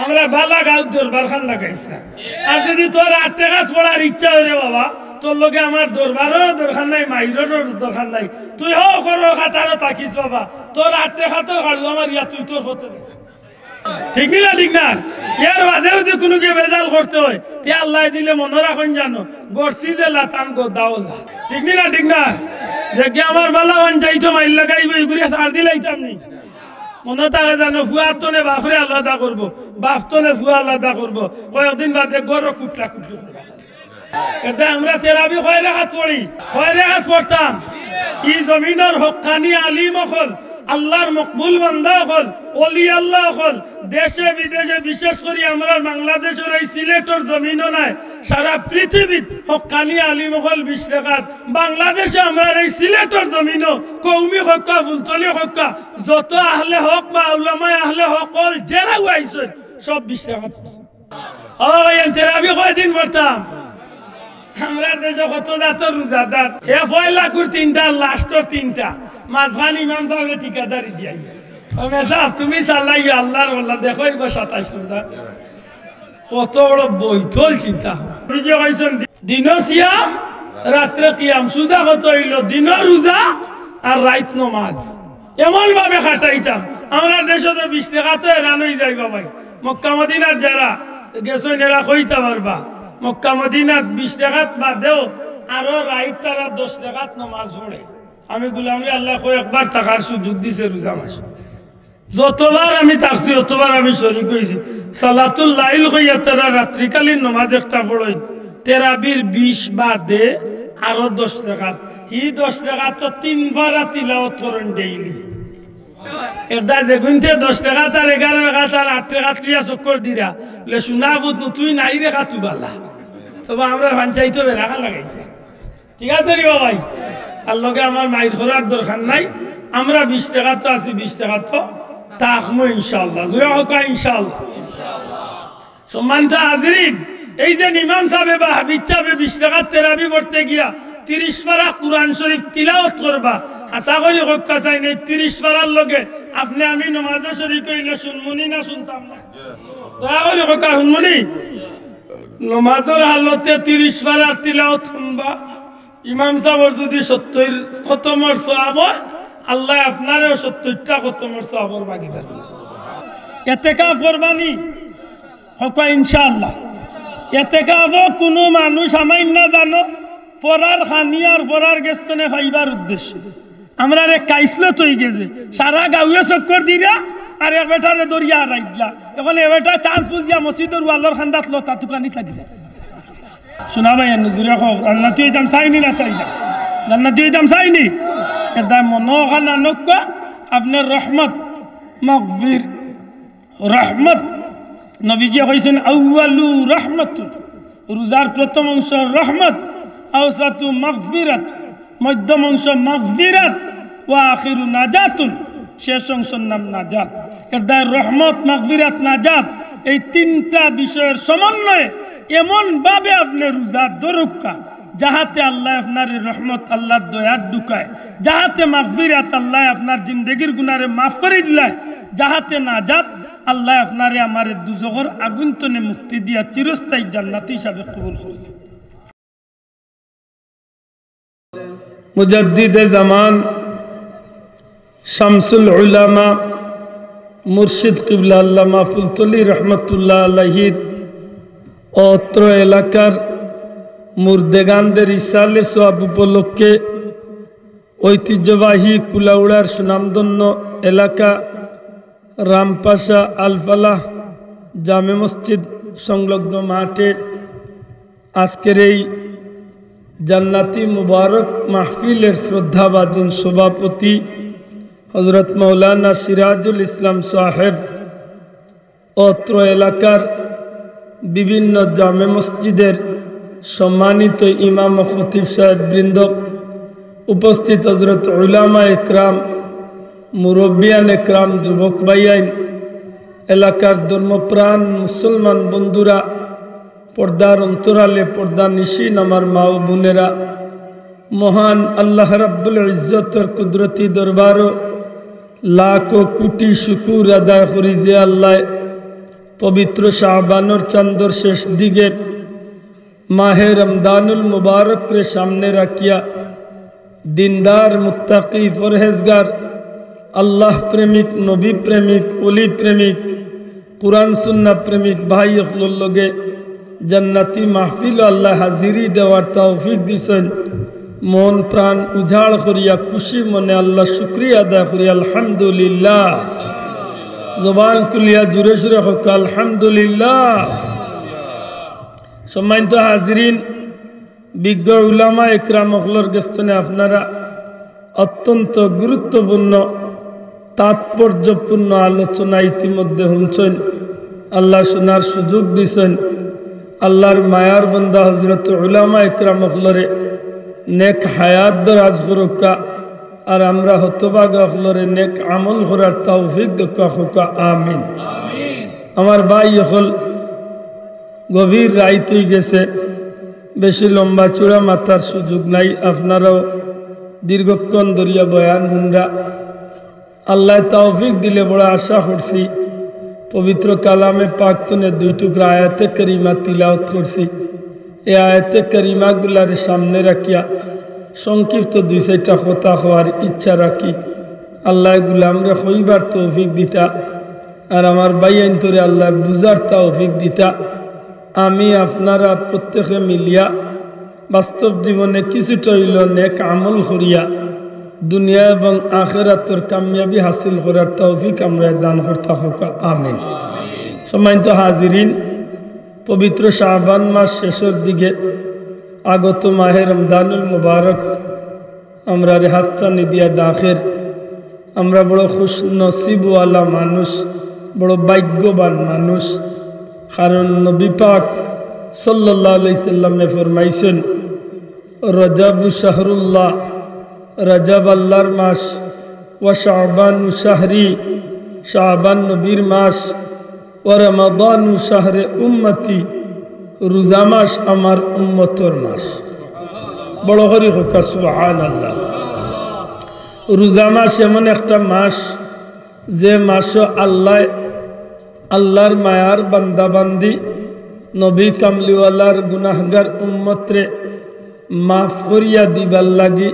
আমরা বালা গাঁও দরবার খান লাগাইছি আর যদি তোর 8 টাকা পড়ার ইচ্ছা হইরে বাবা তোর লগে আমার দরবারও দরকার নাই মাইরেরও দরকার নাই তুই হো করো খাতারও থাকিস বাবা তোর 8 টাকা তোর গাড়ু আমার ইয়া তুই তোর হতে ঠিক না ঠিক না এর বাদেও যদি কোনো কে বেজাল করতে হয় তে আল্লাহ দিলে মনে রাখুন জানো গড়ছি যে লাতান গো দাওলা ঠিক না ঠিক না যে কি আমার বালা ওয়ান যাইতো মাইল লাগাইব এগুলি সার দিলাইতাম নি মনে থাকে জানো ফুয়ার তনে বাপরে আলাদা করবো বাপ তনে ফুয়া আলাদা করবো কয়েকদিন বাদে গড় কুটলা কুটলি করবো এটা আমরা তেরাবি কয় রাকাত পড়ি কয় রাকাত পড়তাম ই জমিনের হক্কানি আলিম হল আল্লাহর মকবুল বান্দা হল ওলি আল্লাহ হল দেশে বিদেশে বিশেষ করে আমরা বাংলাদেশের এই সিলেটের জমিনও নাই সারা পৃথিবীত হক্কানি আলিম হল 20 রাকাত বাংলাদেশে আমরা এই সিলেটের জমিনও কওমি হক্কা ফুলতলি হক্কা যত আহলে হক বা উলামায়ে আহলে হক হল যারা আইছে সব 20 রাকাত ও এই তেরাবি কয় দিন পড়তাম আমরা দেশে কত জাত রোজাদার এ পয়লা কুর 3টা লাস্টর 3টা মাঝখান ইমাম সাহেব ঠিকাদারি দিয়া সাহেব তুমি চালাই আল্লাহর বললা দেখো এবার 27 রোজা কত বড় বৈঠল চিন্তা নিজে কইছেন দিন সিয়াম রাত্রে কিয়াম সুজা কত হইল দিন রোজা আর রাত নামাজ এমন ভাবে কাটাইতাম আমরা দেশে তো 20 টাকা তো এরান হয়ে যাইবা ভাই মক্কা মদিনার যারা গেছো এরা কইতা পারবা মক্কা মদিনাত 20 টাকাত বাদেও আরো রাইত তারা 10 টাকাত নামাজ পড়ে আমি গুলামরে আল্লাহ কয়েকবার টাকার সুযোগ দিছে রোজা মাসে যতবার আমি তাকছি ততবার আমি শরীক হইছি সালাতুল লাইল কইয়া তারা রাত্রিকালীন নামাজ একটা পড়ই তেরাবির 20 বাদে আরো 10 টাকাত হি 10 টাকাত তো 3 বার তিলাওয়াত করেন ডেইলি এটা দেখুনতে 10 টাকা তার 11 টাকা তার 8 টাকা লিয়া চক্কর দিরা বলে শোনা বুত তুই নাই রেখা তুই বালা তবে আমরা পঞ্চায়েত রাখা লাগাইছে ঠিক আছে রে ভাই আর লগে আমার মাইর করার দরকার নাই আমরা 20 টাকা তো আছি 20 টাকা তো তাকমু ইনশাআল্লাহ জোরে হোক ইনশাআল্লাহ সম্মানিত হাজিরিন এই যে ইমাম সাহেব বা হাবিব সাহেব 20 টাকা তেরাবি পড়তে গিয়া 30 পারা কুরআন শরীফ তিলাওয়াত করবা আশা করি হক্কা চাই নাই 30 পারার লগে আপনি আমি নামাজে শরীক হইলে শুনমুনি না শুনতাম না দয়া করে হক্কা শুনমুনি নামাজের হালতে 30 পারা তিলাওয়াত শুনবা ইমাম সাহেবের যদি 70 খতমের সওয়াব আল্লাহ আপনারও 70টা খতমের সওয়াবের ভাগিদার ইতিকাফ করবানি হক্কা ইনশাআল্লাহ ইতিকাফ কোনো মানুষ আমাই না জানো ফরার খানিয়ার ফরার গেস্তনে ফাইবার উদ্দেশ্যে আমরা রে কাইসলে তৈ গেছে সারা গাঁয়ে চক্কর দিরা আর এক বেটারে দরিয়া রাইদলা এখন এ বেটা চান্স বুঝিয়া মসজিদের ওয়ালর খান্দাত লতা তুকানি থাকি যায় শোনা ভাই নজুরিয়া খব আল্লাহ তুই দাম চাইনি না চাই না জান্নাত তুই দাম চাইনি এটা মনোখানা নক্ক আপনার রহমত মাগফির রহমত নবীজি কইছেন আউয়ালু রহমাতুন রোজার প্রথম অংশ রহমত আওসাতু মাগফিরাত মধ্যম অংশ মাগফিরাত ওয়া আখিরু নাজাতুন শেষ অংশের নাম নাজাত এর দ্বারা রহমত মাগফিরাত নাজাত এই 3টা বিষয়ের সমন্বয়ে এমন ভাবে আপনি রোজা দরুকা যাহাতে আল্লাহ আপনার রহমত আল্লাহর দয়ার ঢুকায় যাহাতে মাগফিরাত আল্লাহ আপনার জিন্দেগির গুনারে মাফ করে দিলায় যাহাতে নাজাত আল্লাহ আপনারে আমার দুজখর আগুন তনে মুক্তি দিয়া চিরস্থায়ী জান্নাতি হিসাবে কবুল করলেন মুজাদ্দিদে জামান শামসুল উলামা মুর্শিদ কিবলা আল্লামা ফুলতলি রহমতুল্লাহ আলাইহির অত্র এলাকার মুর্দেগানদের ইসালে সোয়াব উপলক্ষে ঐতিহ্যবাহী কুলাউড়ার সুনামধন্য এলাকা রামপাশা আলফালাহ জামে মসজিদ সংলগ্ন মাঠে আজকের এই জান্নাতি মুবারক মাহফিলের শ্রদ্ধাভাজন সভাপতি হযরত মাওলানা সিরাজুল ইসলাম সাহেব অত্র এলাকার বিভিন্ন জামে মসজিদের সম্মানিত ইমাম ও খতিব সাহেব বৃন্দ উপস্থিত হযরত উলামা একরাম মুরব্বিয়ান একরাম যুবক ভাইয়াইন এলাকার ধর্মপ্রাণ মুসলমান বন্ধুরা পর্দার অন্তরালে পর্দা নিশিন আমার মা ও বোনেরা মহান আল্লাহ রাব্বুল ইজ্জতের কুদরতি দরবারও লাখো কোটি শুকুর আদায় করি যে আল্লাহ পবিত্র শাবানোর চাঁদর শেষ দিকে মাহে রমদানুল মুবারক রে সামনে রাখিয়া দিনদার মুত্তাকি ফরহেজগার আল্লাহ প্রেমিক নবী প্রেমিক ওলি প্রেমিক কুরআন সুন্নাহ প্রেমিক ভাই হলর লগে জান্নাতি মাহফিল আল্লাহ হাজিরি দেওয়ার তৌফিক দিছেন। মন প্রাণ উজাড় করিয়া খুশি মনে আল্লাহ শুকরিয়া আদায় করি আলহামদুলিল্লাহ। জবান কুলিয়া জুড়ে জুড়ে হোক আলহামদুলিল্লাহ। সম্মানিত হাজিরিন, বিজ্ঞ উলামা একরাম হলর গেস্তনে আপনারা অত্যন্ত গুরুত্বপূর্ণ তাৎপর্যপূর্ণ আলোচনা ইতিমধ্যে শুনছেন। আল্লাহ শোনার সুযোগ দিছেন। আল্লাহর মায়ার বন্দা হজরত উলামা একরাম হলরে নেক হায়াত দরাজ করুকা আর আমরা হতভাগ হলরে নেক আমল করার তৌফিক দেখা হোকা আমিন। আমার ভাই হল গভীর রাইত হয়ে গেছে, বেশি লম্বা চূড়া মাথার সুযোগ নাই। আপনারাও দীর্ঘক্ষণ ধরিয়া বয়ান হুনরা। আল্লাহ তৌফিক দিলে বড় আশা করছি পবিত্র কালামে পাকতনে 2 টুকরা আয়াতে করিমা তিলাওয়াত করছি। এই আয়াতে করিমাগুলার সামনে রাখিয়া সংক্ষিপ্ত 2-4টা কথা হওয়ার ইচ্ছা রাখি। আল্লাহ এগুলো আমরা হইবার তৌফিক দিতা আর আমার বাইন্তরে আল্লাহ বুঝার তৌফিক দিতা। আমি আপনারা প্রত্যেকে মিলিয়া বাস্তব জীবনে কিছুটা হইল নেক আমল করিয়া দুনিয়া এবং আখিরাতের কামিয়াবি হাসিল করার তৌফিক আমরা দান করতে হোক আমিন। সম্মানিত হাজিরিন, পবিত্র শাবান মাস শেষের দিকে আগত মাহে রমদানুল মুবারক আমরা হাতছানি দিয়া ডাকের। আমরা বড় খুশ নসিবওয়ালা মানুষ, বড় ভাগ্যবান মানুষ। কারণ নবী পাক সাল্লাল্লাহু আলাইহি সাল্লামে ফরমাইছেন, রজব শাহরুল্লাহ, রজব আল্লাহর মাস, ওয়া শাবানু শাহরি, শাবান নবীর মাস, ওয়া রমাদানু শাহরে উম্মতি, রোজা মাস আমার উম্মতর মাস। বড় হরি হোক সুবহানাল্লাহ। রোজা মাস এমন একটা মাস যে মাস আল্লাহর মায়ার বান্দাবান্দি নবী কামলিওয়ালার গুনাহগার উম্মতরে মাফ করিয়া দিবার লাগি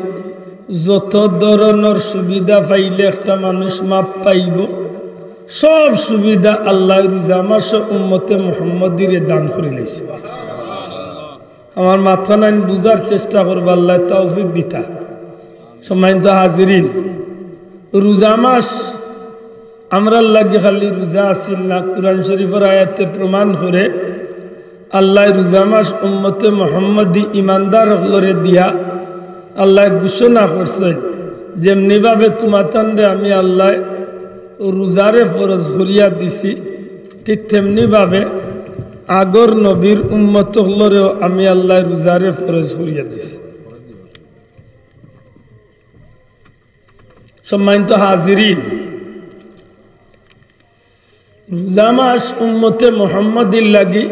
যত ধরনের সুবিধা পাইলে একটা মানুষ মাপ পাইব, সব সুবিধা আল্লাহ রোজা মাস উম্মতে মুহাম্মদিরে দান করে লাইছে। আমার মাথা নাইন বুঝার চেষ্টা করবো, আল্লাহ তৌফিক দিতা। সম্মানিত হাজিরিন, রোজা মাস আমরা লাগি খালি রোজা আসিল না, কুরআন শরীফের আয়াতে প্রমাণ করে আল্লাহ রোজা মাস উম্মতে মুহাম্মদি ইমানদার হলরে দিয়া আল্লাহ ঘোষণা করছেন, যেমনিভাবে তোমাতানরে আমি আল্লাহ রোজারে ফরজ করিয়া দিছি, ঠিক তেমনিভাবে আগর নবীর উম্মত হলরেও আমি আল্লাহ রোজারে ফরজ করিয়া দিছি। সম্মানিত হাজিরিন, রোজা মাস উম্মতে মুহাম্মদির লাগি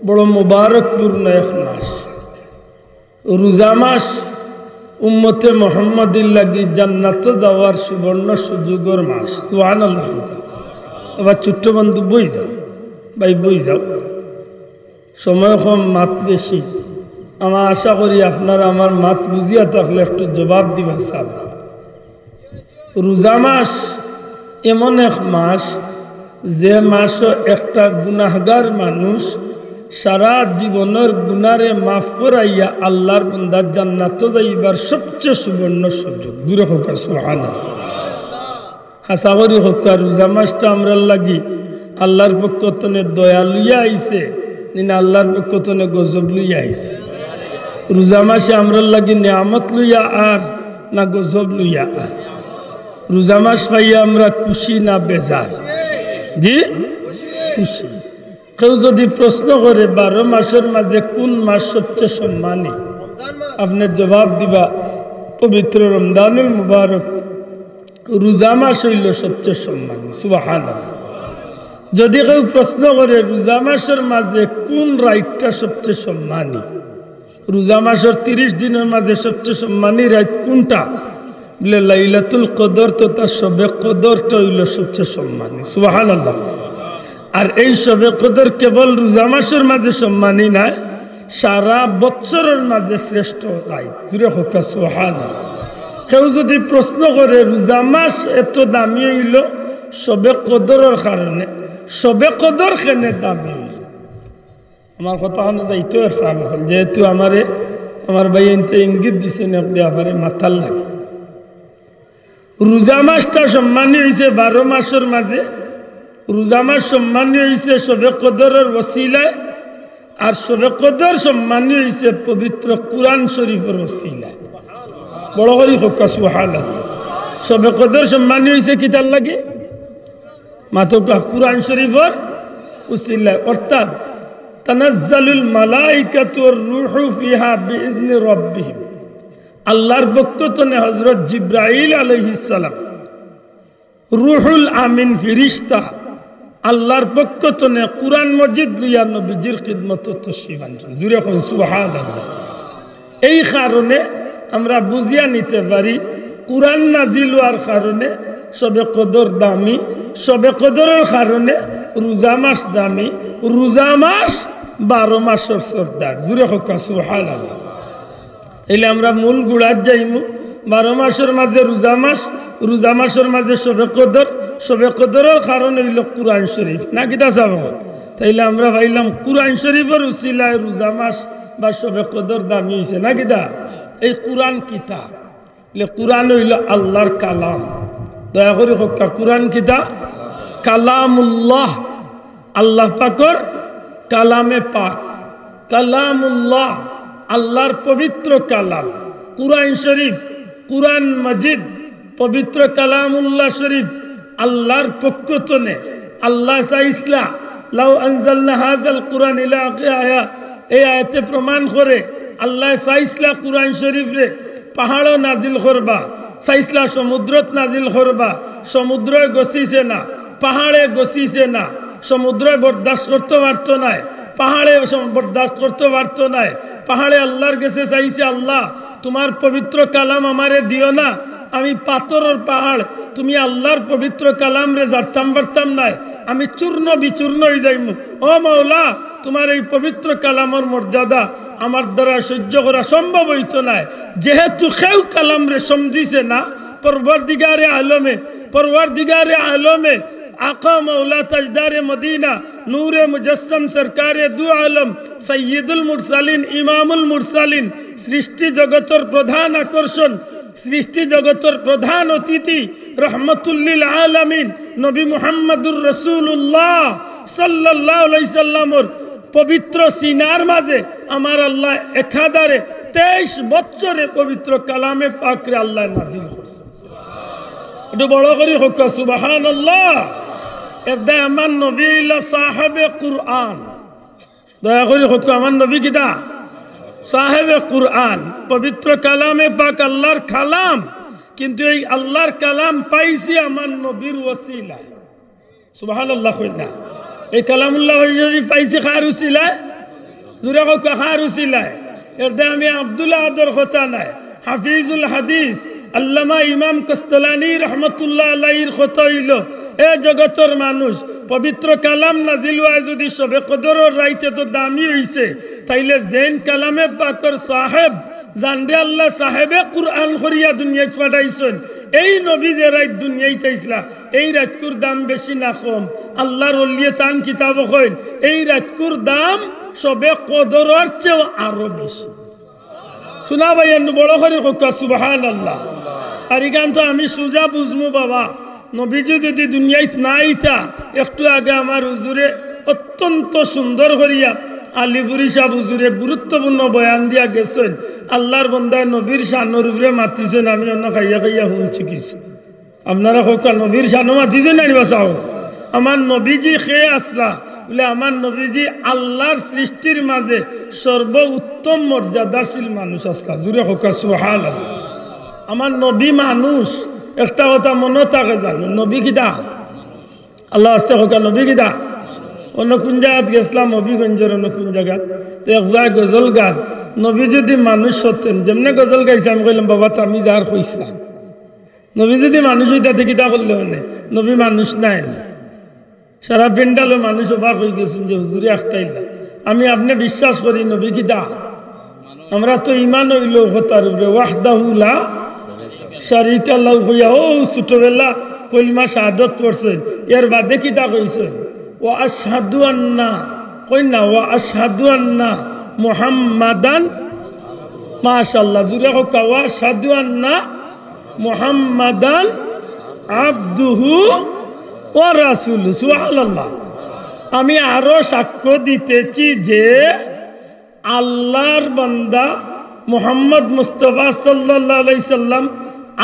বড় মুবারকপূর্ণ এক মাস। রোজা মাস উম্মতে মুহাম্মদির লাগি জান্নাত যাওয়ার সুবর্ণ সুযোগের মাস। সুবহানাল্লাহ। এবার ছোট্ট বন্ধু বই যাও, ভাই বই যাও, সময় কম, মাত বেশি। আমার আশা করি আপনারা আমার মাত বুঝিয়া থাকলে একটু জবাব দিবা সাহেব। রোজা মাস এমন এক মাস যে মাস একটা গুনাহগার মানুষ সারা জীবনের গুনারে মাফ করাইয়া আল্লাহর বান্দার জান্নাত যাইবার সবচেয়ে সুবর্ণ সুযোগ। দূরে হোক সুবহানাল্লাহ। আশা করি হোক রোজা মাসটা আমরা লাগি আল্লাহর পক্ষ থেকে দয়া লইয়া আইছে না আল্লাহর পক্ষ থেকে গজব লইয়া আইছে? রোজা মাসে আমরা লাগি নিয়ামত লইয়া আর না গজব লইয়া আর? রোজা মাস পাইয়া আমরা খুশি না বেজার? জি খুশি। কেউ যদি প্রশ্ন করে 12 মাসের মাঝে কোন মাস সবচেয়ে সম্মানী, আপনি জবাব দিবা পবিত্র রমজানুল মুবারক রোজা মাস হইল সবচেয়ে সম্মানী। সুবহানাল্লাহ। যদি কেউ প্রশ্ন করে রোজা মাসের মাঝে কোন রাইটটা সবচেয়ে সম্মানী, রোজা মাসের 30 দিনের মাঝে সবচেয়ে সম্মানী রাইট কোনটা? বলে লাইলাতুল কদর তথা শবে কদরটা হইল সবচেয়ে সম্মানী। সুবহানাল্লাহ। আর এই শবে কদর কেবল রোজা মাসের মাঝে সম্মানী নাই, সারা বছরের মাঝে শ্রেষ্ঠ রাত। জুড়ে হোক সুবহানাল্লাহ। কেউ যদি প্রশ্ন করে রোজা মাস এত দামি হইল শবে কদরের কারণে, শবে কদর কেনে দামি হইল? আমার কথা হলো যাইতো আর সাহেব হল, যেহেতু আমার ভাই এনতে ইঙ্গিত দিছেন ব্যাপারে মাথার লাগে। রোজা মাসটা সম্মানী হয়েছে 12 মাসের মাঝে। রোজা মাস সম্মানী হয়েছে শবে কদরের ওসিলায়, আর শবে কদর সম্মানী হয়েছে পবিত্র কুরআন শরীফের ওসিলায়। বড় করে হোক সুবহানাল্লাহ। শবে কদর সম্মানী হয়েছে কি তার লাগে? মাতকা কুরআন শরীফের ওসিলায়, অর্থাৎ তানাজ্জালুল মালাইকাতু ওয়ার রূহু ফিহা বিইذনি রাব্বিহিম। আল্লাহর পক্ষ থেকে হযরত জিবরাইল আলাইহিস সালাম, রূহুল আমিন ফেরেশতা, আল্লাহর পক্ষ থেকে কুরআন মজিদ লইয়া নবীজির খিদমতে তশরিফ আনছেন। জুরে কোন সুবহানাল্লাহ। এই কারণে আমরা বুঝিয়া নিতে পারি কুরআন নাজিল হওয়ার কারণে শবে কদর দামি, শবে কদরের কারণে রোজা মাস দামি, রোজা মাস 12 মাসের সর্দার। জুরে হোক সুবহানাল্লাহ। এলে আমরা মূল গুড়ার যাইমু। 12 মাসের মাঝে রোজা মাস, রোজা মাসের মাঝে শবে কদর, শবে কদরের কারণ হইল কুরআন শরীফ, না কিতা সাহেব? তাইলে আমরা ভাইলাম কুরআন শরীফের উসিলায় রোজা মাস বা শবে কদর দামি হয়েছে, না কিতা? এই কুরআন কিতা? কুরআন হইল আল্লাহর কালাম। দয়া করে হোক কুরআন কিতা? কালামুল্লাহ, আল্লাহ পাকর কালামে পাক। কালামুল্লাহ, আল্লাহর পবিত্র কালাম। কুরআন শরীফ, কুরআন মজিদ, পবিত্র কালামুল্লাহ শরীফ আল্লাহর পক্ষ থেকে আল্লাহ চাইছলা লাউ আনজালনা হাযাল কুরআন ইলা আয়া, এই আয়াতে প্রমাণ করে আল্লাহ চাইছলা কুরআন শরীফ রে পাহাড় নাজিল করবা, চাইছলা সমুদ্রত নাজিল করবা, সমুদ্রে গছিছে না, পাহাড়ে গছিছে না, সমুদ্রে বরদাস্ত করতে পারতো না, পাহাড়ে বরদাস্ত করতে পারতো না, পাহাড়ে আল্লাহর কাছে চাইছে আল্লাহ তোমার পবিত্র কালাম আমারে দিও না, আমি পাথরের পাহাড়, তুমি আল্লাহর পবিত্র কালাম রে জারতাম পারতাম নাই, আমি চূর্ণ বিচূর্ণ হয়ে যাইমু। ও মাওলা, তোমার এই পবিত্র কালামের মর্যাদা আমার দ্বারা সহ্য করা সম্ভব হইতো না। যেহেতু কেউ কালাম রে সমঝিছে না, পরওয়ারদিগারে আলমে आका मौला तजदार मदीना नूर मुजस्सम सरकार दु आलम सैयदुल मुरसालिन इमामुल मुरसालिन सृष्टि जगतर प्रधान आकर्षण सृष्टि जगतर प्रधान अतिथि रहमतुल्लिल आलमीन नबी मुहम्मदुर रसूलुल्लाह सल्लल्लाहु अलैहि सल्लामर पवित्र सीनार माझे आमार अल्लाह एकाधारे 23 बच्चरे पवित्र कलामे पाक रे अल्लाह नाजिल करছে। একটু বড় করে হোক সুবহানাল্লাহ। এর দায় আমার নবী সাহেবে কুরআন। দয়া করে হোক আমার নবী কিতা? সাহেবে কুরআন, পবিত্র কালামে পাক আল্লাহর কালাম। কিন্তু এই আল্লাহর কালাম পাইছি আমার নবীর ওসিলায়। সুবহানাল্লাহ কইনা। এই কালামুল্লাহ শরীফ পাইছি কার ওসিলায়? জোরে হোক কার ওসিলায়? এর দায় আমি আব্দুল্লাহ আদর কথা নাই, হাফিজুল হাদিস আল্লামা ইমাম কস্তলানি রহমতুল্লাহ আলাইহির কথা হইল, এ জগতের মানুষ পবিত্র কালাম নাজিল হয় যদি শবে কদরের রাইতে তো দামি হইছে, তাইলে জেন কালামে পাকর সাহেব জানরে আল্লাহ সাহেবে কুরআন করিয়া দুনিয়ায় পাঠাইছেন। এই নবী যে রাত দুনিয়ায় তাইছলা, এই রাতকুর দাম বেশি না কম? আল্লাহর ওলিয়ে তান কিতাব কইল এই রাতকুর দাম শবে কদরের চেয়ে আরো বেশি। শোনা ভাই বড় করে হোক সুবহানাল্লাহ। আর ইগান তো আমি সুজা বুঝমু বাবা, নবীজি যদি দুনিয়ায় না আইতা, একটু আগে আমার হুজুরে অত্যন্ত সুন্দর করিয়া আলিপুরি সাহেব হুজুরে গুরুত্বপূর্ণ বয়ান দিয়া গেছেন। আল্লাহর বন্দায় নবীর শানোর উপরে মাতিছেন, আমি অন্য খাইয়া খাইয়া শুনছি কিছু। আপনারা হোক নবীর শানো মাতিছেন আনিবা চাও? আমার নবীজি খেয়ে আসলা বলে আমার নবীজি আল্লাহর সৃষ্টির মাঝে সর্বোত্তম মর্যাদাশীল মানুষ আসলা। জুড়ে হোক সুবহানাল্লাহ। আমার নবী মানুষ, একটা কথা মনে থাকে জানো, নবী কিতা? আল্লাহ আসছে হোক নবী কিতা? অন্য কোন জায়গাত গেছিলাম, হবিগঞ্জের অন্য কোন জায়গাত, এক জায়গায় গজল গান। নবী যদি মানুষ হতেন, যেমনে গজল গাইছে, আমি কইলাম বাবা তো আমি যার কইছিলাম, নবী যদি মানুষ হইতাতে কিতা করলে হনে? নবী মানুষ নাই, সারা পেন্ডালে মানুষ অবাক হয়ে গেছেন যে হুজুরে একটাই না। আমি আপনি বিশ্বাস করি নবী কিতা? আমরা তো ইমান হইল হতার উপরে ওয়াহদাহু লা শারিকা লাহু হইয়া ও ছোটবেলা কলিমা শাহাদত পড়ছেন, এর বাদে কিতা কইছেন? ওয়া আশহাদু আন্না কই না ওয়া আশহাদু আন্না মুহাম্মাদান, মাশাআল্লাহ জুরে হোক, ওয়া আশহাদু আন্না মুহাম্মাদান আবদুহু ওয়া রাসূলুহু। সুবহানাল্লাহ। আমি আরো সাক্ষ্য দিতেছি যে আল্লাহর বান্দা মুহাম্মদ মুস্তাফা সাল্লাল্লাহু আলাইহি সাল্লাম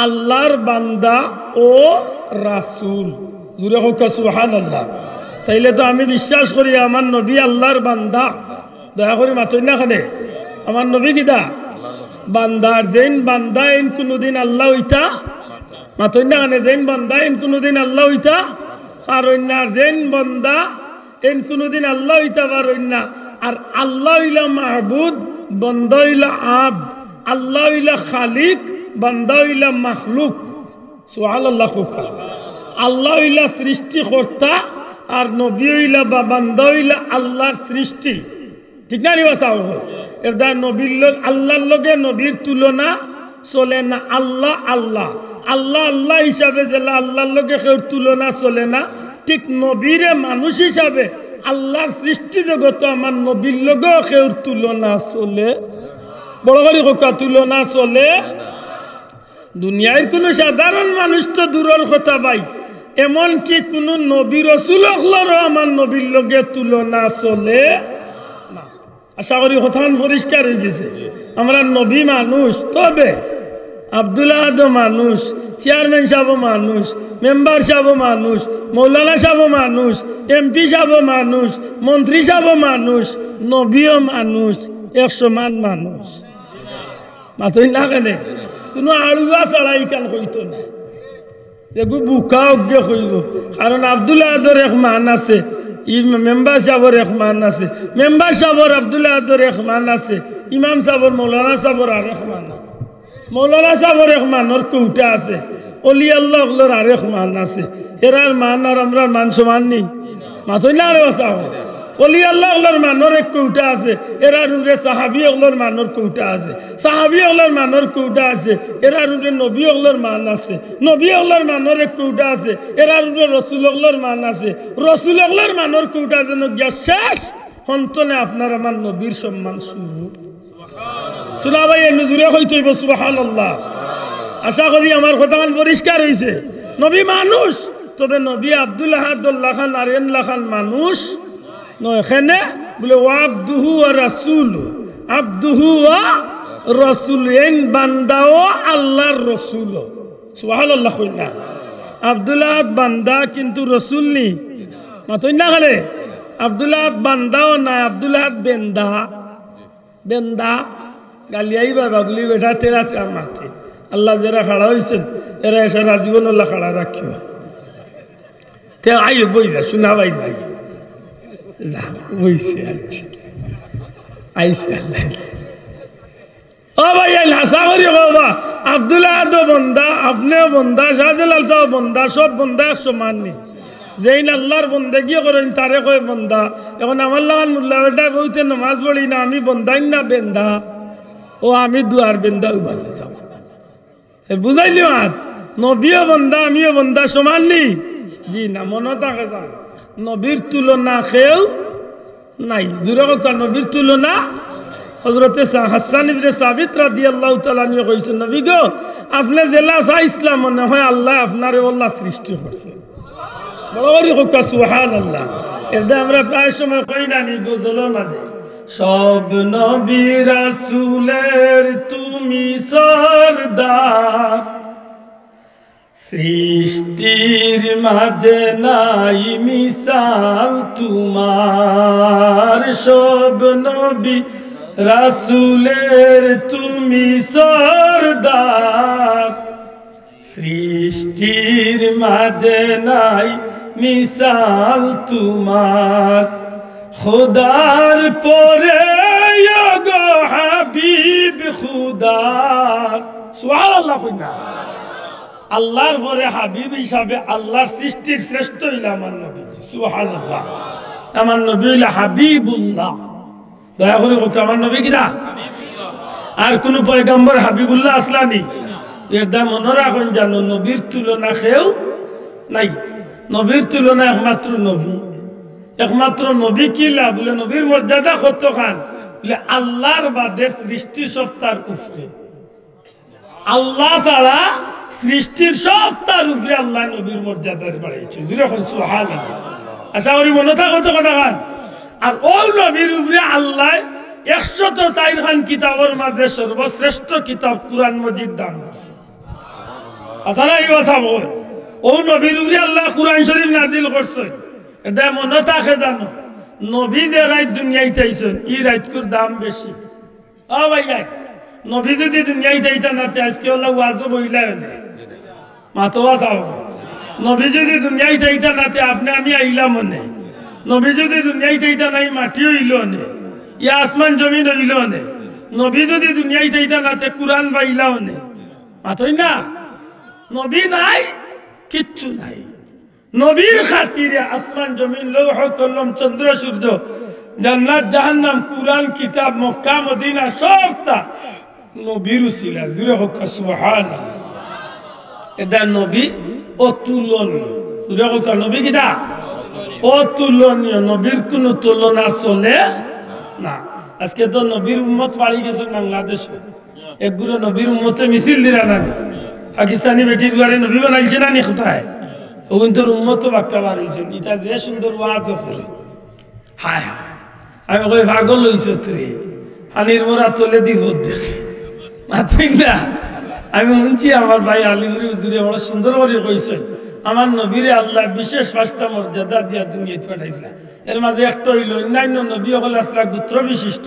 আল্লাহর বান্দা ও রাসূল। জুরে হোক সুবহানাল্লাহ। তাইলে তো আমি বিশ্বাস করি আমার নবী আল্লাহর বান্দা। দয়া করে মাতই না খানে আমার নবী কিতা? বান্দার যেন বান্দা এন কোনদিন আল্লাহ হইতা মাতই না খানে, যেন বান্দা এন কোনদিন আল্লাহ হইতা আর অন্যার যেন বান্দা এন কোনদিন আল্লাহ হইতা পারেন না। আর আল্লাহ হইলা মাহবুদ, বান্দা হইলা আবদ। আল্লাহ হইলা খালিক, বান্দা হইলা মাখলুক। সুবহানাল্লাহ। আল্লাহ হইলা সৃষ্টিকর্তা আর নবী হইলা বা বান্দা হইলা আল্লাহর সৃষ্টি। ঠিক না রে বাসাও? এর দ্বারা নবীর লোক আল্লাহর লগে নবীর তুলনা চলে না। আল্লাহ আল্লাহ আল্লাহ আল্লাহ হিসাবে যেলা আল্লাহর লগে কেউ তুলনা চলে না, ঠিক নবীরে মানুষ হিসাবে আল্লাহর সৃষ্টি জগত আমার নবীর লগেও কেউ তুলনা চলে। বড় করে কথা তুলনা চলে। দুনিয়ার কোনো সাধারণ মানুষ তো দূরের কথা ভাই, এমনকি কোনো নবী রসুল হলেরও আমার নবীর লগে তুলনা চলে না। আশা করি কথা পরিষ্কার হয়ে গেছে। আমরা নবী মানুষ, তবে আব্দুল আহাদ মানুষ, চেয়ারম্যান সাহেব মানুষ, মেম্বার সাহেব মানুষ, মৌলানা সাহেব মানুষ, এমপি সাহেব মানুষ, মন্ত্রী সাহেব মানুষ, নবীও মানুষ, 100 মান মানুষ। মাতই না কেনে কোনো আড়ুয়া ছাড়াই কান হইতো না, এগু বুকা অজ্ঞে হইব। কারণ আব্দুল আহাদের এক মান আছে, মেম্বার সাহেবের এক মান আছে, মেম্বার সাহেবের আব্দুল আহাদের এক মান আছে, ইমাম সাহেবের মৌলানা সাহেবের আর এক মান আছে, মৌলানা সাহেবের এক মানের কৌটা আছে, অলি আল্লাহ আরেক মান আছে। এরার মান আর আমরা মান সমান নেই। মাথই না আরে বাসাও। অলি আল্লাহ মানের এক কৌটা আছে, এরার উপরে সাহাবি অগলোর মানের কৌটা আছে, সাহাবি অগলোর মানের কৌটা আছে, এরার উপরে নবী অগলোর মান আছে, নবী অগলোর মানের এক কৌটা আছে, এরার উপরে রসুল অগলোর মান আছে, রসুল অগলোর মানের কৌটা যেন গিয়া শেষ সন্তনে আপনার আমার নবীর সম্মান শুরু। শোনা ভাই এমনি জুড়ে হইতে হইব সুবহানাল্লাহ। আশা করি আমার কথা পরিষ্কার হয়েছে। নবী মানুষ, তবে নবী আব্দুল আহাদুল্লাহ খান আর এনলা খান মানুষ নয়। এখানে বলে ও আব্দুহু ওয়া রাসূল, আব্দুহু ওয়া রাসূল, এন বান্দাও আল্লাহর রসুল। সুবহানাল্লাহ। কইনা আব্দুল আহাদ বান্দা কিন্তু রসুল নি। মাতই না খালে আব্দুল আহাদ বান্দাও না, আব্দুল আহাদ বেন্দা। বেন্দা গালিয়াই বাবা গুলি বেটা তেরা তেরা মাথে। আল্লাহ যারা খাড়া হয়েছেন এরা এসে রাজীবন আল্লাহ খাড়া রাখিও। তে আই বই যা শোনা ভাই ভাই বইছে আচ্ছা আইসে আল্লাহ। ও ভাই হাসা করি বাবা, আব্দুল আহাদ বন্দা, আপনিও বন্দা, শাহজালাল সাহেব বন্দা, সব বন্দা 100 মান নি। যেইন আল্লাহর বন্দেগি করেন তারে কয় বন্দা। এখন আমার লাগান মুল্লা বেটা কইতে নামাজ পড়ি না, আমি বন্দাই না বেন্দা। ও আমি দুয়ার বেন্দা ভালো যাও বুঝাইলি। আর নবীও বন্দা আমিও বন্দা সমান নি। জি না, মনে থাকে যান নবীর তুলনা কেউ নাই। জুড়ে কথা নবীর তুলনা। হযরতে হাসান ইবনে সাবিত রাদিয়াল্লাহু তাআলা নিয়ে কইছেন, নবী গো আপনি জেলা চাইছিলাম মনে হয় আল্লাহ আপনারে আল্লাহ সৃষ্টি করছে। বড় হোক সুবহানাল্লাহ। এরদা আমরা প্রায় সময় কই না নি গজলের মাঝে, সব নবী রাসূলের তুমি সরদার, সৃষ্টির মাঝে নাই মিসাল তোমার। সব নবী রাসূলের তুমি সরদার, সৃষ্টির মাঝে নাই মিসাল তোমার। খুদার পরে গো হাবিব খুদার। সুবহানাল্লাহ। আল্লাহর পরে হাবিব হিসাবে আল্লাহর সৃষ্টির শ্রেষ্ঠ হইল আমার নবী। সুবহানাল্লাহ। আমার নবী হইল হাবিবুল্লাহ। দয়া করে হোক আমার নবী কিনা। আর কোন পয়গম্বর হাবিবুল্লাহ আসলানি এর দাম মনে রাখুন, জানো নবীর তুলনা কেউ নাই। নবীর তুলনা একমাত্র নবী। একমাত্র নবী কি লাভ বলে নবীর মর্যাদা কত খান বলে আল্লাহর বাদে সৃষ্টি সব তার উপরে। আল্লাহ ছাড়া সৃষ্টির সব তার উপরে আল্লাহ নবীর মর্যাদার বাড়াইছে। সুবহানাল্লাহ। আশা করি মনে থাকো তো কথা খান। আর ওই নবীর উপরে আল্লাহ 104 খান কিতাবের মাঝে সর্বশ্রেষ্ঠ কিতাব কুরআন মজিদ দান করছে। আচ্ছা না এই কথা বল, ও নবীর উপরে আল্লাহ কুরআন শরীফ নাজিল করছে। এটা মনে থাকে জানো, নবী যে রাত দুনিয়াতে আইছেন এই রাতকুর দাম বেশি। ও ভাইয়া, নবী যদি দুনিয়াতে আইতা না আজকে হলো ওয়াজও বইলা না মাতোয়া চাও। নবী যদি দুনিয়াতে আইতা না আপনি আমি আইলাম মনে। নবী যদি দুনিয়াতে আইতা নাই মাটি হইল নে, ইয়া আসমান জমিন হইল নে। নবী যদি দুনিয়াতে আইতা না কুরআন পাইলাও নে, মাতই না। নবী নাই, কিচ্ছু নাই। নবীর খাতিরে আসমান জমিন লৌহ কলম চন্দ্র সূর্য জান্নাত জাহান্নাম কুরআন কিতাব মক্কা মদিনা সব তা নবীর উসিলা। জুরে হোক সুবহানাল্লাহ। এটা নবী অতুলনীয়। জুরে হোক নবী কিটা অতুলনীয়। নবীর কোন তুলনা চলে না। আজকে তো নবীর উম্মত পাড়ি গেছে বাংলাদেশে। একগুলো নবীর উম্মতে মিছিল দিরা না, পাকিস্তানি বেটির দুয়ারে নবী বানাইছে না নি কোথায়। ও কিন্তু উম্মত বাক্কা বার হয়েছে। ইটা যে সুন্দর ওয়াজ করে, হায় হায় আমি কই পাগল হইছে তুই পানির মোড়া চলে দিব দেখে মাত্রই না। আমি শুনছি আমার ভাই আলিমুরি হুজুরে বড় সুন্দর করে কইছে, আমার নবীরে আল্লাহ বিশেষ 5টা মর্যাদা দিয়া দুনিয়াতে পাঠাইছে। এর মাঝে একটা হইল অন্যান্য নবী হল আসলা গোত্র বিশিষ্ট,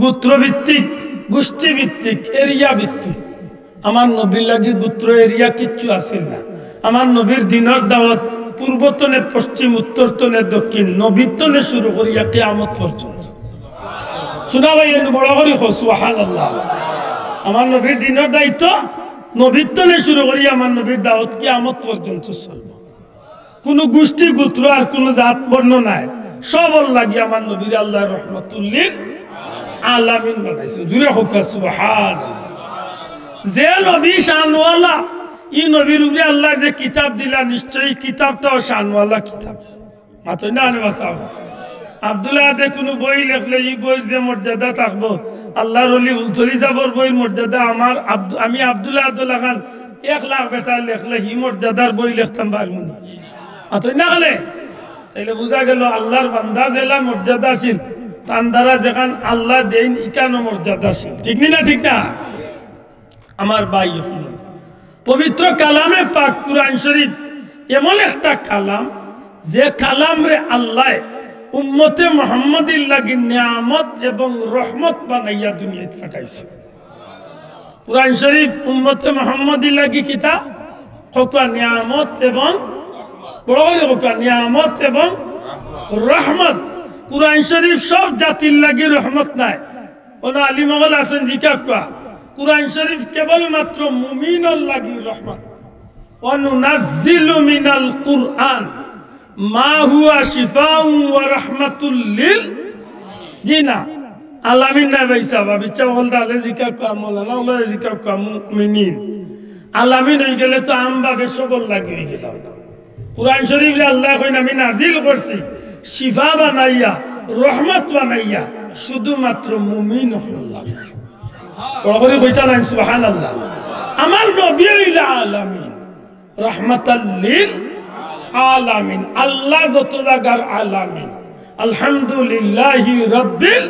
গোত্র ভিত্তিক, গোষ্ঠী ভিত্তিক, এরিয়া ভিত্তিক। আমার নবীর লাগি গোত্র এরিয়া কিচ্ছু আসিল না। আমার নবীর দিনের দাওয়াত পূর্বতনে পশ্চিম, উত্তরতনে দক্ষিণ, নবীতনে শুরু করিয়া কিয়ামত পর্যন্ত। শোনা ভাই বড় করি সুবহানাল্লাহ। আমার নবীর দিনের দায়িত্ব নবীতনে শুরু করিয়া আমার নবীর দাওয়াত কিয়ামত পর্যন্ত চলবে। কোন গোষ্ঠী গোত্র আর কোন জাত বর্ণ নাই, সবল লাগি আমার নবীর আল্লাহ রহমাতুল লিল আলামিন বানাইছে। জুরে হোক সুবহানাল্লাহ। যে নবী শানওয়ালা, এই নবীর উপরে আল্লাহ যে কিতাব দিলা নিশ্চয়ই কিতাবটাও শানওয়ালা কিতাব। মাত্র না বাসাও আব্দুল্লাহ দে কোনো বই লেখলে এই বইয়ের যে মর্যাদা থাকবো, আল্লাহর ওলি উলতলি সাহেবের বইয়ের মর্যাদা আমি আব্দুল্লাহ খান 1 লাখ বেটা লেখলে হি মর্যাদার বই লিখতাম পারবো না। মাত্র না হলে তাইলে বোঝা গেল আল্লাহর বান্দা জেলা মর্যাদাশীল, তার দ্বারা যেখান আল্লাহ দেন ইকানো মর্যাদাশীল। ঠিক না ঠিক না আমার ভাই? পবিত্র কালামে পাক কুরআন শরীফ এমন একটা কালাম, যে কালাম রে আল্লাহ উম্মতে মুহাম্মাদির লাগি নিয়ামত এবং রহমত বানাইয়া দুনিয়াতে পাঠাইছে। কুরআন শরীফ উম্মতে মুহাম্মাদির লাগি কিতা হকা নিয়ামত এবং বড় হকা নিয়ামত এবং রহমত। কুরআন শরীফ সব জাতির লাগি রহমত নাই। ওনা আলী মগল আছেন জিকা কোয়া কুরআন শরীফ কেবলমাত্র মুমিনের লাগি রহমত। ওয়ানুনাজ্জিলু মিনাল কুরআন মা হুয়া শিফাউ ওয়া রাহমাতুল লিল জিনা আলামিন না বাইসা বাবিচা বলদা আলে জিকা কোয়া মোলানা ওলা জিকা কোয়া মুমিনিন। আলামিন হই গেলে তো আমভাবে সবল লাগি হই গেল। কুরআন শরীফ আল্লাহ কইন আমি নাজিল করছি শিফা বানাইয়া, রহমত বানাইয়া শুধুমাত্র মুমিন হল লাগে। ওরে কইতা নাই সুবহানাল্লাহ। আমার নবী হইল আলামিন, রাহমাতাল লিল আলামিন। আল্লাহ যত জায়গার আলামিন। আলহামদুলিল্লাহি রাব্বিল,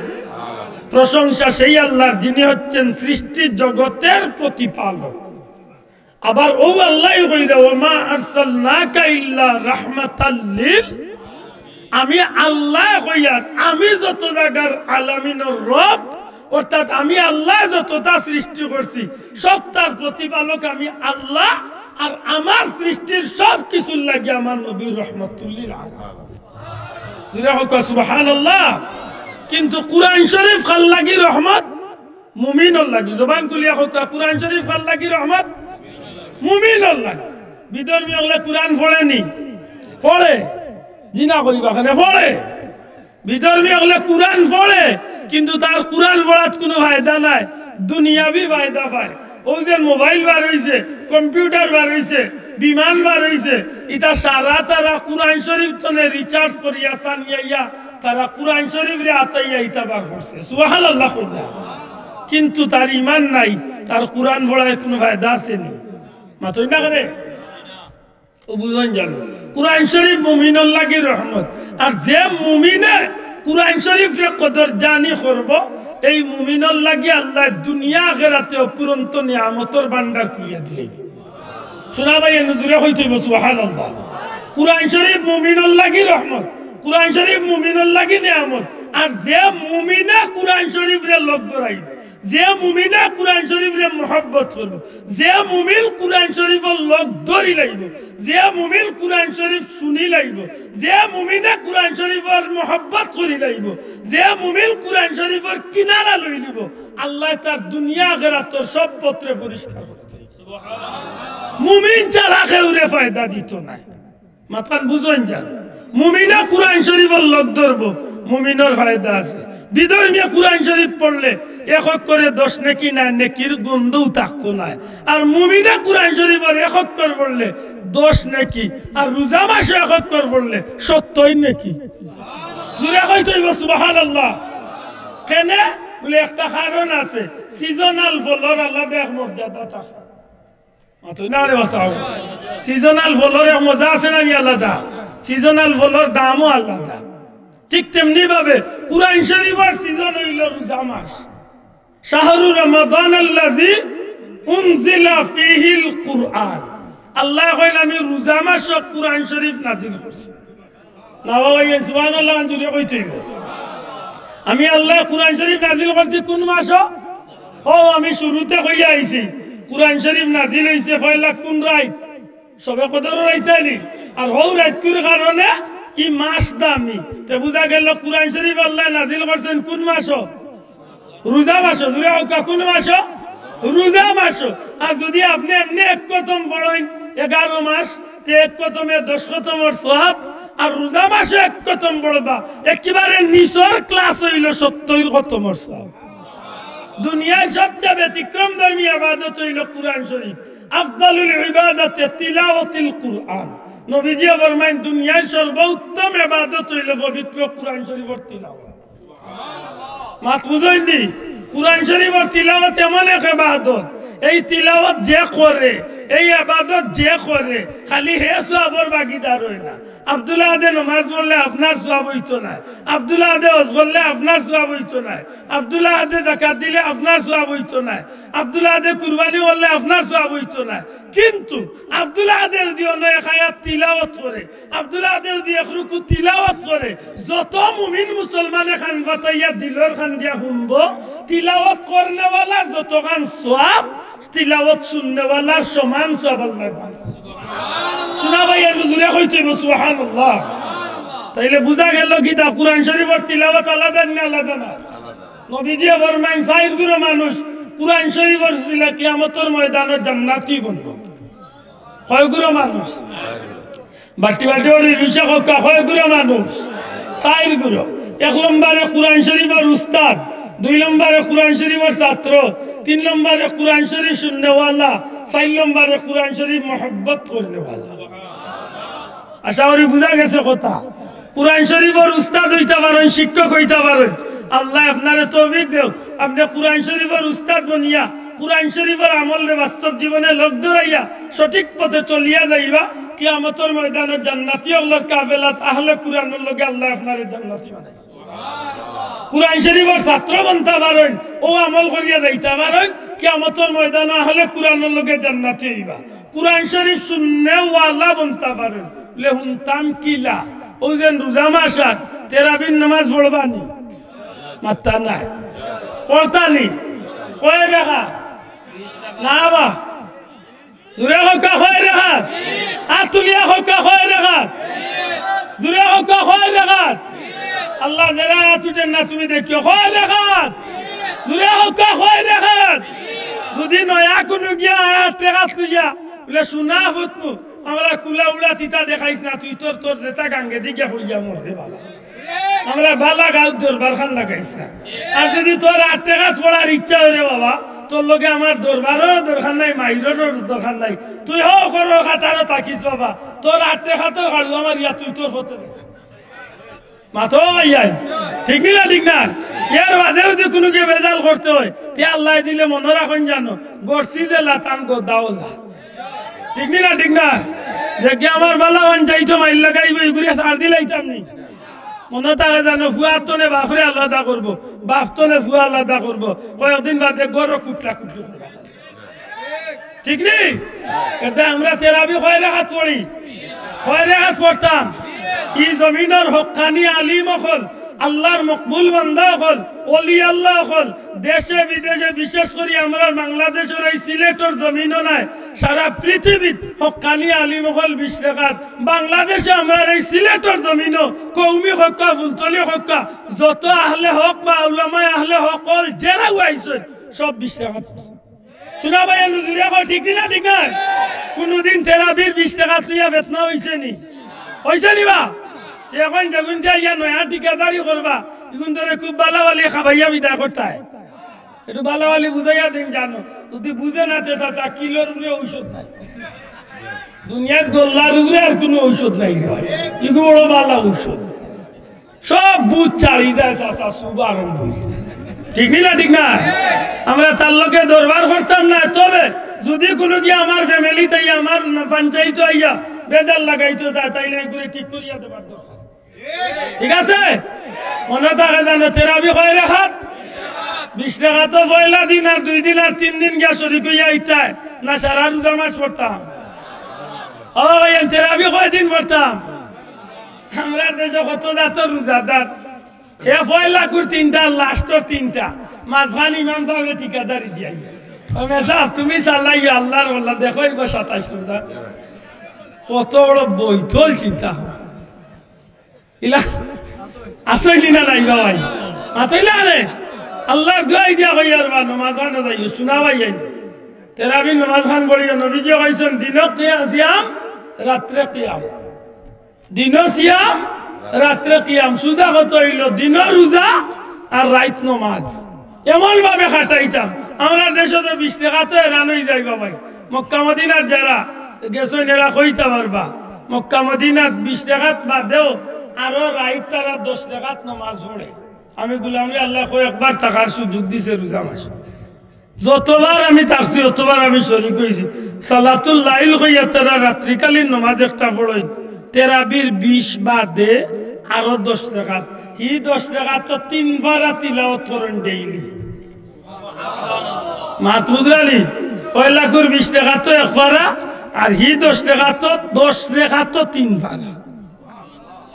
প্রশংসা সেই আল্লাহর যিনি হচ্ছেন সৃষ্টি জগতের প্রতিপালক। আবার ও আল্লাহ কইরা ওয়া মা আরসালনাকা ইল্লা রাহমাতাল লিল, আমি আল্লাহ কইয়া আমি যত জায়গার আলামিনের রব, অর্থাৎ আমি আল্লাহ যতটা সৃষ্টি করছি সব তার প্রতিপালক আমি আল্লাহ। আর আমার সৃষ্টির সব কিছুর লাগে আমার নবী রহমাতুল লিল আলামিন। সুবহানাল্লাহ। কিন্তু কুরআন শরীফ কার লাগি রহমত? মুমিনের লাগি। জবান খুলিয়া হোক, কুরআন শরীফ কার লাগি রহমত? মুমিনের লাগি। বিধর্মী হলে কুরআন পড়েনি, পড়ে জিনা করিবা কেন পড়ে বিধর্মী হলে কোরআন পড়ে কিন্তু তার কোরআন পড়ার কোনো ফায়দা নাই দুনিয়াবি ফায়দা পায় ও যে মোবাইল বার হইছে কম্পিউটার বার হইছে বিমান বার হইছে এটা সারা তারা কোরআন শরীফ তনে রিচার্জ করিয়া সানিয়া তারা কোরআন শরীফ রে আতাইয়া ইতা বার করছে সুবহানাল্লাহ কিন্তু তার ঈমান নাই তার কোরআন পড়ায় কোনো ফায়দা আছে নি মাতই না করে ও বুঝন জানো কোরআন শরীফ মুমিনের লাগি রহমত আর যে মুমিনে কোরআন শরীফ রে কদর জানি করব এই মুমিনের লাগি আল্লাহ দুনিয়া আখিরাতে অপুরন্ত নিয়ামতের ভান্ডার খুলিয়া দিলেন শোনা ভাই নজরে হইতইব সুবহানাল্লাহ কোরআন শরীফ মুমিনের লাগি রহমত কোরআন শরীফ মুমিনের লাগি নিয়ামত আর যে মুমিনে কোরআন শরীফ রে লগ ধরাইবে যে মুমিনে কোরআন শরীফের মহব্বত করব যে মুমিন কোরআন শরীফের লগ ধরি লাইব যে মুমিন কোরআন শরীফ শুনি লাইব যে মুমিনে কোরআন শরীফের মহব্বত করি লাইব যে মুমিন কোরআন শরীফের কিনারা লই লিব আল্লাহ তার দুনিয়া আখিরাতের সব পত্রে পরিষ্কার করে দেয় সুবহানাল্লাহ মুমিন ছাড়া কেউরে ফায়দা দিত না মাতান বুঝুন জান মুমিনে কোরআন শরীফের লগ ধরব মুমিনের ফায়দা আছে বিধর্মীয় কোরআন শরীফ পড়লে এক অক্ষরে 10 নেকি না নেকির গন্ধও থাকতো না আর মুমিনে কোরআন শরীফের এক অক্ষর পড়লে 10 নেকি আর রোজা মাসে এক অক্ষর পড়লে 70 নেকি জুরে কইতইব সুবহানাল্লাহ কেন বলে একটা কারণ আছে সিজনাল ফলর আল্লাহ দেখ মর্যাদা থাকে মাতই না রে বাসাও সিজনাল ফলর মজা আছে না আলাদা সিজনাল ফলর দামও আলাদা ঠিক তেমনি ভাবে কুরআন শরীফের সিজন হইল রোজা মাস শাহরু রমাদান আল্লাযী উনজিলা ফীহিল কুরআন আল্লাহ কইল আমি রোজা মাসে কুরআন শরীফ নাযিল করছি না ভাই সুবহানাল্লাহ জুড়ে কইতেইব আমি আল্লাহ কুরআন শরীফ নাযিল করছি কোন মাসে ও আমি শুরুতে কইয়া আইছি কুরআন শরীফ নাযিল হইছে পয়লা কোন রাত সবে কদর রাইতানি আর হৌ রাত কোন কারণে কি মাস দামি তে বুঝা গেল কুরআন শরীফ আল্লাহ নাযিল করছেন কোন মাসে রোজা মাসে জুড়ে কোন মাসে রোজা মাসে আর যদি আপনি এমনি এক কতম পড়েন 11 মাস তে এক কতমে 10 কতমের সওয়াব আর রোজা মাসে এক কতম পড়বা একেবারে নিচর ক্লাস হইল 70 কতমের সওয়াব দুনিয়ার সবচেয়ে ব্যতিক্রমধর্মী ইবাদত হইল কুরআন শরীফ আফদালুল ইবাদাতি তিলাওয়াতুল কুরআন নবীজি ফরমায়েন দুনিয়ার সর্বোত্তম ইবাদত হইল পবিত্র কুরআন শরীফের তিলাওয়াত সুবহানাল্লাহ মাত বুঝাইনি কুরআন শরীফের তিলাওয়াত এমন এক ইবাদত এই তিলাওয়াত যে করে এই ইবাদত যে করে খালি হে সওয়াবের ভাগীদার হয় না আব্দুল্লাহ আদে নামাজ পড়লে আপনার সওয়াব হইতো না আব্দুল্লাহ আদে হজ করলে আপনার সওয়াব হইতো না আব্দুল্লাহ আদে যাকাত দিলে আপনার সওয়াব হইতো না আব্দুল্লাহ আদে কুরবানি করলে আপনার সওয়াব হইতো না কিন্তু আব্দুল্লাহ আদে যদি অন্য এক আয়াত তিলাওয়াত করে আব্দুল্লাহ আদে যদি এক রুকু তিলাওয়াত করে যত মুমিন মুসলমান খান ফাতাইয়া দিলর খান দিয়া শুনবো তিলাওয়াত করনেওয়ালা যত খান সওয়াব তিলাওয়াত শুননেওয়ালার সমান সওয়াব আল্লাহ সুবহানাল্লাহ শোনা ভাই আর জুরে কইতেইব সুবহানাল্লাহ তাইলে বুঝা গেল কি তা কুরআন শরীফের তিলাওয়াত আলাদা না আলাদা না নবীজি ফরমায়েন সাইর গুলো মানুষ কুরআন শরীফের সিলা কিয়ামতের ময়দানে জান্নাতি বনবো কয় গুলো মানুষ বাটি বাটি ওরে রিশা কা কয় গুলো মানুষ সাইর গুলো এক নম্বরে কুরআন শরীফের উস্তাদ দুই নম্বরে কুরআন শরীফের ছাত্র তিন নম্বরে কুরআন শরীফ শুননেওয়ালা চার নম্বরে কুরআন শরীফ মহব্বত করনেওয়ালা আশা করি বুঝা গেছে কথা কুরআন শরীফের উস্তাদ হইতে পারেন শিক্ষক হইতে পারেন আল্লাহ আপনারে তৌফিক দেও আপনি কুরআন শরীফের উস্তাদ বনিয়া কুরআন শরীফের আমলে বাস্তব জীবনে লগ ধরাইয়া সঠিক পথে চলিয়া যাইবা কিয়ামতের ময়দানে জান্নাতি আল্লাহর কাফেলাত আহলে কুরআনের লগে আল্লাহ আপনারে জান্নাতি বানায় সুবহানাল্লাহ কুরআন শরীফের ছাত্র বনতে পারেন ও আমল করিয়া যাইতে পারেন কিয়ামতের ময়দানে আহলে কুরআনের লগে জান্নাতি হইবা কুরআন শরীফ শুননেওয়ালা বনতে পারেন লে হুনতাম কিলা ও যেন রোজা মাস তেরাবিন নামাজ পড়বানি মাত্তা না পড়তানি কয় রাখা না বা জুরে হকা কয় রাখা আর তুলিয়া হকা কয় রাখা জুরে হকা কয় রাখা আল্লাহ যারা তুটেন না তুমি দেখিও কয় রাখা জুরে হকা কয় রাখা যদি নয়া কোনো গিয়া আয়াত তেরাত গিয়া বলে শোনা হতো আমরা কুলা উড়া তিতা দেখাইছ না তুই তোর তোর দেশা গাঙ্গে দিকে হইয়া মরবে বাবা আমরা বালা গাঁও দরবার খান লাগাইছ না আর যদি তোর 8 টাকা পড়ার ইচ্ছা হইরে বাবা তোর লগে আমার দরবারও দরকার নাই মাইরেরও দরকার নাই তুই হো করো খাতারও তাকিস বাবা তোর 8 টাকা তোর হাড়ু আমার ইয়া তুই তোর হতে মাথো আইয়াই ঠিক না ঠিক না ইয়ার বাদেও যদি কোনো কে বেজাল করতে হয় তে আল্লাহ দিলে মনে রাখুন জানো গড়ছি যে লাতান গো দাওলা ঠিক না ঠিক না যে কি আমার বালা ওয়ান যাইতো মাইল লাগাইব এগুলি সার দিলাইতাম নি মনে থাকে জানো ফুয়ার তনে বাপরে আলাদা করবো বাপ তনে ফুয়া আলাদা করবো কয়েকদিন বাদে গড় কুটলা কুটলি করবা ঠিক নেই এটা আমরা তেরাবি কয় রাখাত পড়ি কয় রাখাত পড়তাম ই জমিনের হক্কানি আলিম হল আল্লাহর মকবুল বান্দা হল ওলি আল্লাহ হল দেশে বিদেশে বিশেষ করে আমরা বাংলাদেশের এই সিলেটের জমিনও নাই সারা পৃথিবীত হক্কানি আলিম হল 20 রাকাত বাংলাদেশে আমরা এই সিলেটের জমিনও কওমি হক্কা ফুলতলি হক্কা যত আহলে হক বা উলামায়ে আহলে হক হল যারা আইছে সব 20 রাকাত শোনা ভাই নুজুরিয়া কো ঠিক না ঠিক না কোনদিন তেরাবির 20 টাকা লইয়া বেতনা হইছে নি হইছে নি বা এখন যখন যাইয়া নয়া ঠিকাদারি করবা এখন ধরে খুব বালাওয়ালি খাবাইয়া বিদায় করতে হয় একটু বালাওয়ালি বুঝাইয়া দিন জানো যদি বুঝে না চাচা কিলোর উপরে ঔষধ নাই দুনিয়ার গোল্লার উপরে আর কোনো ঔষধ নাই এগুলো বড় বালা ঔষধ সব বুঝ চাড়ি যায় চাচা শুভ আরম্ভ ঠিক না ঠিক না আমরা তার লোকে দরবার করতাম না তবে যদি কোনো কি আমার ফ্যামিলি তাই আমার পঞ্চায়েত আইয়া বেজাল লাগাইতো যায় তাইলে এগুলো ঠিক করিয়া দেবার দরকার ঠিক আছে মনে থাকে জানো তেরাবি কয় রাখাত 20 টাকা তো পয়লা দিন আর 2 দিন আর 3 দিন গিয়া শরীক হইয়া আইতায় না সারা রোজা মাস পড়তাম ও তেরাবি কয় দিন পড়তাম আমরা দেশে কত জাত রোজাদার এ পয়লা কুর 3টা লাস্টর 3টা মাঝখান ইমাম সাহেবের ঠিকাদারি দিয়াই মেসাব তুমি চালাই আল্লাহর বল্লা দেখো এবার 27 রোজা কত বড় বৈঠল চিন্তা হয় ইলা আসইলি না নাই ভাই মাতইলা রে আল্লাহর দোয়াই দিয়া কইয়ার বা নামাজ না যাই শোনাবাই আই তেরাবি নামাজ খান পড়িয়া নবীজি কইছেন দিন সিয়াম রাত্রে কিয়াম দিন সিয়াম রাত্রে কিয়াম সুজা কত হইল দিন রোজা আর রাত নামাজ এমন ভাবে খাটাইতাম আমরা দেশে তো 20 টাকা তো এরান হয়ে যাইবা ভাই মক্কা মদিনার যারা গেছো এরা কইতা পারবা মক্কা মদিনার 20 টাকা বাদেও আরো রাইত তারা 10 রাকাত নামাজ পড়ে আমি গুলামি আল্লাহ কই একবার টাকার সুযোগ দিছে রোজা মাস যতবার আমি তাকছি ততবার আমি শরীক হইছি সালাতুল লাইল কইয়া তারা রাত্রিকালীন নামাজ একটা পড়ই তেরাবির 20 বাদে আরো 10 রাকাত হি 10 রাকাত তো 3 বার তিলাওয়াত করেন ডেইলি সুবহানাল্লাহ মাতরুদালি পয়লা কুর 20 টাকা তো একবার আর হি 10 টাকা তো 10 রাকাত তো 3 বার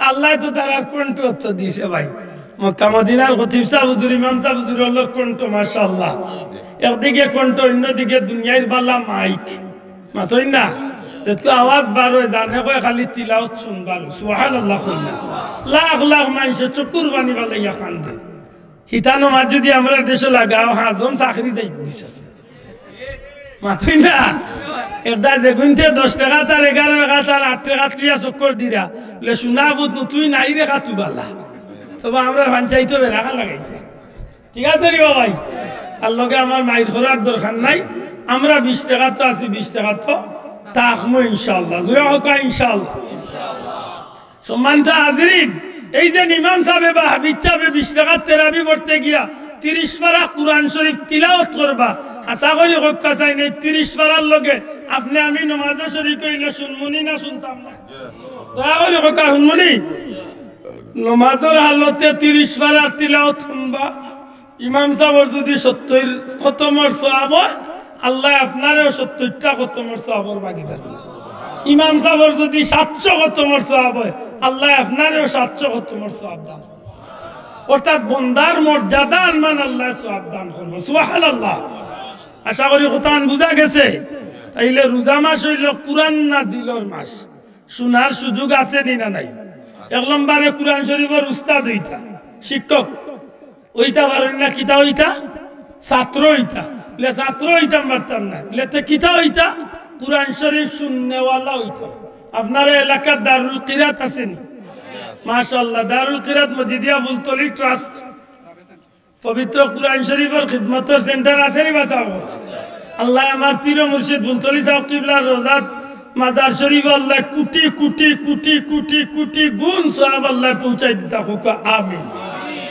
আল্লাহ তো তার কণ্ঠ দিয়েছে ভাই মক্কা মদিনার খতিব সাহেব হুজুর ইমাম সাহেব হুজুর আল্লাহ কণ্ঠ মাশাআল্লাহ একদিকে কণ্ঠ অন্যদিকে দুনিয়ার বালা মাইক মাতই না যেটুকু আওয়াজ বার হয়ে জানে কয় খালি তিলাওয়াত শুনবার সুবহানাল্লাহ লাখ লাখ মানুষ চকুর পানি ফেলাইয়া কান্দে হিতানো মাঝ যদি আমরা দেশে লাগাও হাজম চাকরি যাই বুঝছে মাতই না এটা দেখুন 10 টাকা তার 11 টাকা তার 8 টাকা লিয়া চক্কর দিরা বলে শোনা বুঝ তুই নাই রেখা তুই বালা তবে আমরা পঞ্চায়েত রাখা লাগাইছে ঠিক আছে রে ভাই আর লগে আমার মাইর করার দরকার নাই আমরা 20 টাকা তো আছি 20 টাকা তো তাকমু ইনশাআল্লাহ জোরে হোক ইনশাআল্লাহ সম্মানিত হাজিরিন এই যে ইমাম সাহেব বা হাবিব সাহেব 20 টাকা তেরাবি পড়তে গিয়া 30 পারা কুরআন শরীফ তিলাওয়াত করবা আশা করি হক্কা চাই নাই 30 পারার লগে আপনি আমি নামাজে শরীক হইলে শুনমুনি না শুনতাম না দয়া করে হক্কা শুনমুনি নামাজের হালতে 30 পারা তিলাওয়াত শুনবা ইমাম সাহেবের যদি 70 খতমের সওয়াব আল্লাহ আপনারও 70টা খতমের সওয়াবর ভাগিদার ইমাম সাহেবের যদি 700 খতমের সওয়াব হয় আল্লাহ আপনারও 700 খতমের সওয়াব দান অর্থাৎ বন্দার মর্যাদা মান আল্লাহ সওয়াব দান করবে সুবহানাল্লাহ আশা করি কোরআন বুঝা গেছে তাইলে রোজা মাস হইল কুরআন নাজিলের মাস শোনার সুযোগ আছে নি না নাই এক নম্বরে কুরআন শরীফের উস্তাদ হইতা শিক্ষক ওইটা পারেন না কিতা হইতা ছাত্র হইতা লে ছাত্র হইতাম পারতাম না লেতে কিতা হইতা কুরআন শরীফ শুননেওয়ালা হইতো। আপনার এলাকার দারুল কিরাত আছেনি? মাশাআল্লাহ, দারুল কিরাত মজিদিয়া ফুলতলি ট্রাস্ট পবিত্র কুরআন শরীফের খিদমতের সেন্টার আছেনি বাসাবো? আল্লাহ আমার পীর মুর্শিদ ফুলতলি সাহেব কিবলার রোজাত মাজার শরীফ আল্লাহ কোটি কোটি কোটি কোটি কোটি গুণ সওয়াব আল্লাহ পৌঁছাই দিতা হোক, আমিন।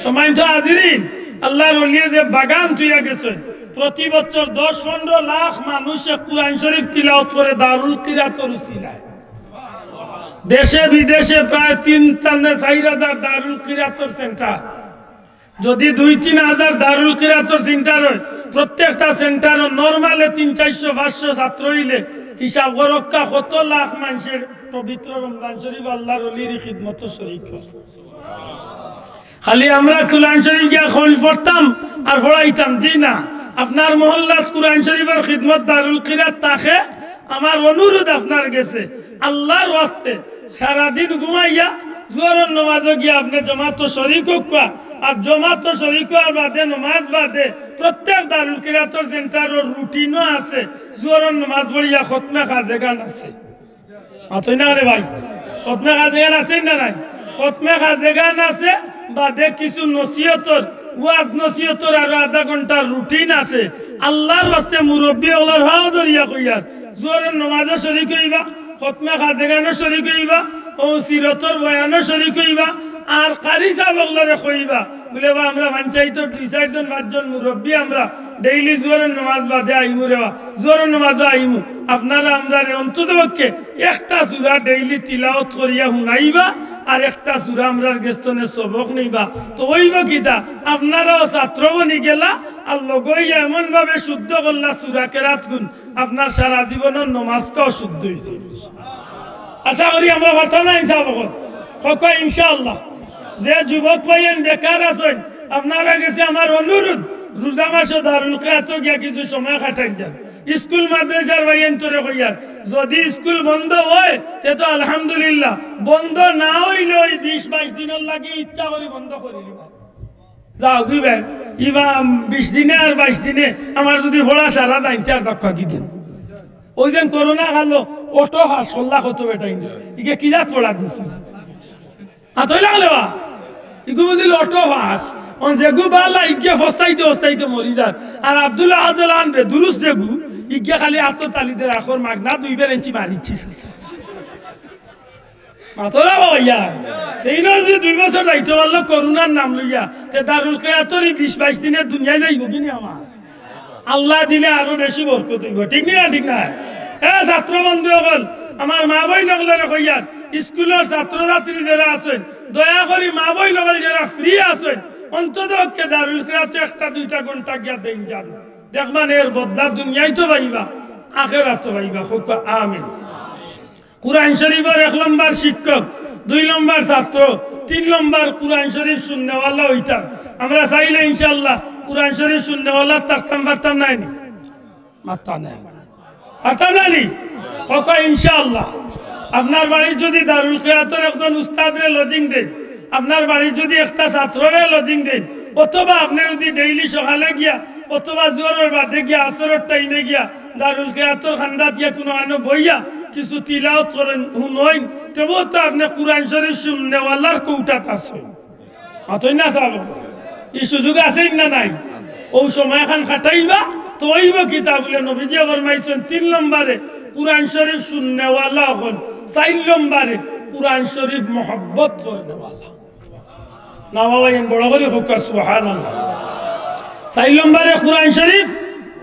সম্মানিত হাজিরিন, আল্লাহর ওলিয়ে যে বাগান তুইয়া গেছেন, প্রতি বছর 10-15 লাখ মানুষে কুরআন শরীফ তিলাওয়াত করে দারুল কিরাতের উসিলায়। দেশে বিদেশে প্রায় 3-4 হাজার দারুল কিরাতের সেন্টার। যদি 2-3 হাজার দারুল কিরাতের সেন্টার হয়, প্রত্যেকটা সেন্টার নরমালে 300-400 ছাত্র হইলে হিসাব রক্ষা কত লাখ মানুষের পবিত্র রমজান শরীফ আল্লাহর ওলির খিদমত শরীক। খালি আমরা কুরআন শরীফ গিয়া খোল পড়তাম আর পড়াইতাম, জি না। আপনার মহল্লাত কুরআন শরীফের খিদমত দারুল কিরাত থাকে, আমার অনুরোধ আপনার গেছে, আল্লাহর ওয়াস্তে সারাদিন ঘুমাইয়া জোহরের নামাজে গিয়া আপনি জমাত শরীক হোক। আর জমাত শরীক হওয়ার বাদে নামাজ বাদে প্রত্যেক দারুল কিরাতের সেন্টারের রুটিনও আছে, জোহরের নামাজ পড়িয়া খতমে খাজেগান আছে। মাথই না রে ভাই, খতমে খাজেগান আছে না নাই? খতমে খাজেগান আছে, বাদে কিছু নসিহতর ওয়াজ নসিহতর আর আধা ঘন্টার রুটিন আছে। আল্লাহর ওয়াস্তে মুরব্বী ওলার হাও দরিয়া কইয়ার জোহরের নামাজে শরীক হইবা, খতমে খাজেগানও শরীক হইবা, ও সিরতর বয়ানও শরীক হইবা, আর কারি সাবগলরে কইবা বলে বা আমরা পঞ্চায়েত 2-4-5 মুরব্বী আমরা ডেইলি জোহরের নামাজ বাদে আইমু রেবা, জোহরের নামাজও আইমু। আপনারা আমরা অন্তত পক্ষে একটা সূরা ডেইলি তিলাওয়াত করিয়া শুনাইবা, আর একটা সূরা আমরার গেস্তনে সবক নিবা। তো ওইব কিতা আপনারাও ছাত্র বনি গেলা, আর লগইয়া এমন ভাবে শুদ্ধ করলা সূরা কেরাত গুণ, আপনার সারা জীবনের নমাজটাও শুদ্ধ হয়েছে। আশা করি আমরা পারতাম না হিসাব কখন ইনশাআল্লাহ। যে যুবক ভাইয়ের বেকার আছেন, আপনারা গেছে আমার অনুরোধ, রোজা মাসে দারুল কিরাত গিয়া কিছু সময় কাটাই যান। স্কুল মাদ্রাসার ভাইয়েন তোরে কইয়ার, যদি স্কুল বন্ধ হয় তে তো আলহামদুলিল্লাহ, বন্ধ না হইলে ওই 20-22 দিনের লাগি ইচ্ছা করে বন্ধ করে দিবা। যাও দিবেন ইবা 20 দিনে আর 22 দিনে আমার যদি পড়া সারা দাইতে আর দক্ষ কি দিন। ওই যে করোনা গেল অটো হাস 16 কত বেটাই ইকে কি জাত পড়া দিছি আতই লাগলেবা ইগু বুঝিল অটো হাস অন যেগু বালা ইকে ফস্তাইতে ফস্তাইতে মরি যার। আর আব্দুল্লাহ আদল আনবে দুরুস যেগু ইকে খালি আত তালিদের আখর মাগনা 2 ইঞ্চি মারিছিস আছে মাতলা ভাইয়া। এই না যে 2 বছর যাইতে পারলো করোনার নাম লইয়া, তে দারুল কিরাতের 20-22 দিনের দুনিয়ায় যাইব কিনি আমার আল্লাহ দিলে আরো বেশি বরকত হইব। ঠিক না ঠিক না? ছাত্র বন্ধু হল আমার মা বই নগলের কইয়ার, স্কুলের ছাত্র ছাত্রী যারা আছেন দয়া করি মা বই নগল যারা ফ্রি আছেন অন্তত দারুল কিরাতে 1-2 ঘন্টা গিয়া দেন যান, দেখবেন এর বদলা দুনিয়ায় তো পাইবা আখিরাত তো পাইবা। হোক আমিন। কুরআন শরীফের 1 নম্বর শিক্ষক, 2 নম্বর ছাত্র, 3 নম্বর কুরআন শরীফ শুননেওয়ালা হইতাম। আমরা চাইলে ইনশাআল্লাহ কুরআন শরীফ শুননেওয়ালা থাকতাম পারতাম নাই নি? পারতাম নাই, পারতাম না নি? হোক ইনশাআল্লাহ। আপনার বাড়ির যদি দারুল কিরাতের একজন উস্তাদরে লজিং দেন, আপনার বাড়ির যদি একটা ছাত্ররে লজিং দেন, অথবা আপনি যদি ডেইলি সকালে গিয়া অথবা জোহরের বাদে গিয়া আসরের টাইমে গিয়া দারুল কিরাতের খান্দাত গিয়া কোনো আনো বইয়া কিছু তিলাওয়াত করেন হুনইন, তবুও তো আপনি কুরআন শরীফ শুননেওয়ালার কৌটাত আছেন। অতই না চাব এই সুযোগ আছে না নাই? ও সময় খান খাটাইবা তো ওইব কিতাব বলে নবীজি ফরমাইছেন 3 নম্বরে কুরআন শরীফ শুননেওয়ালা হল, 4 নম্বরে কুরআন শরীফ মহব্বত করেনেওয়ালা। না বাবা এন বড় করে হোক সুবহানাল্লাহ। 4 নম্বরে কুরআন শরীফ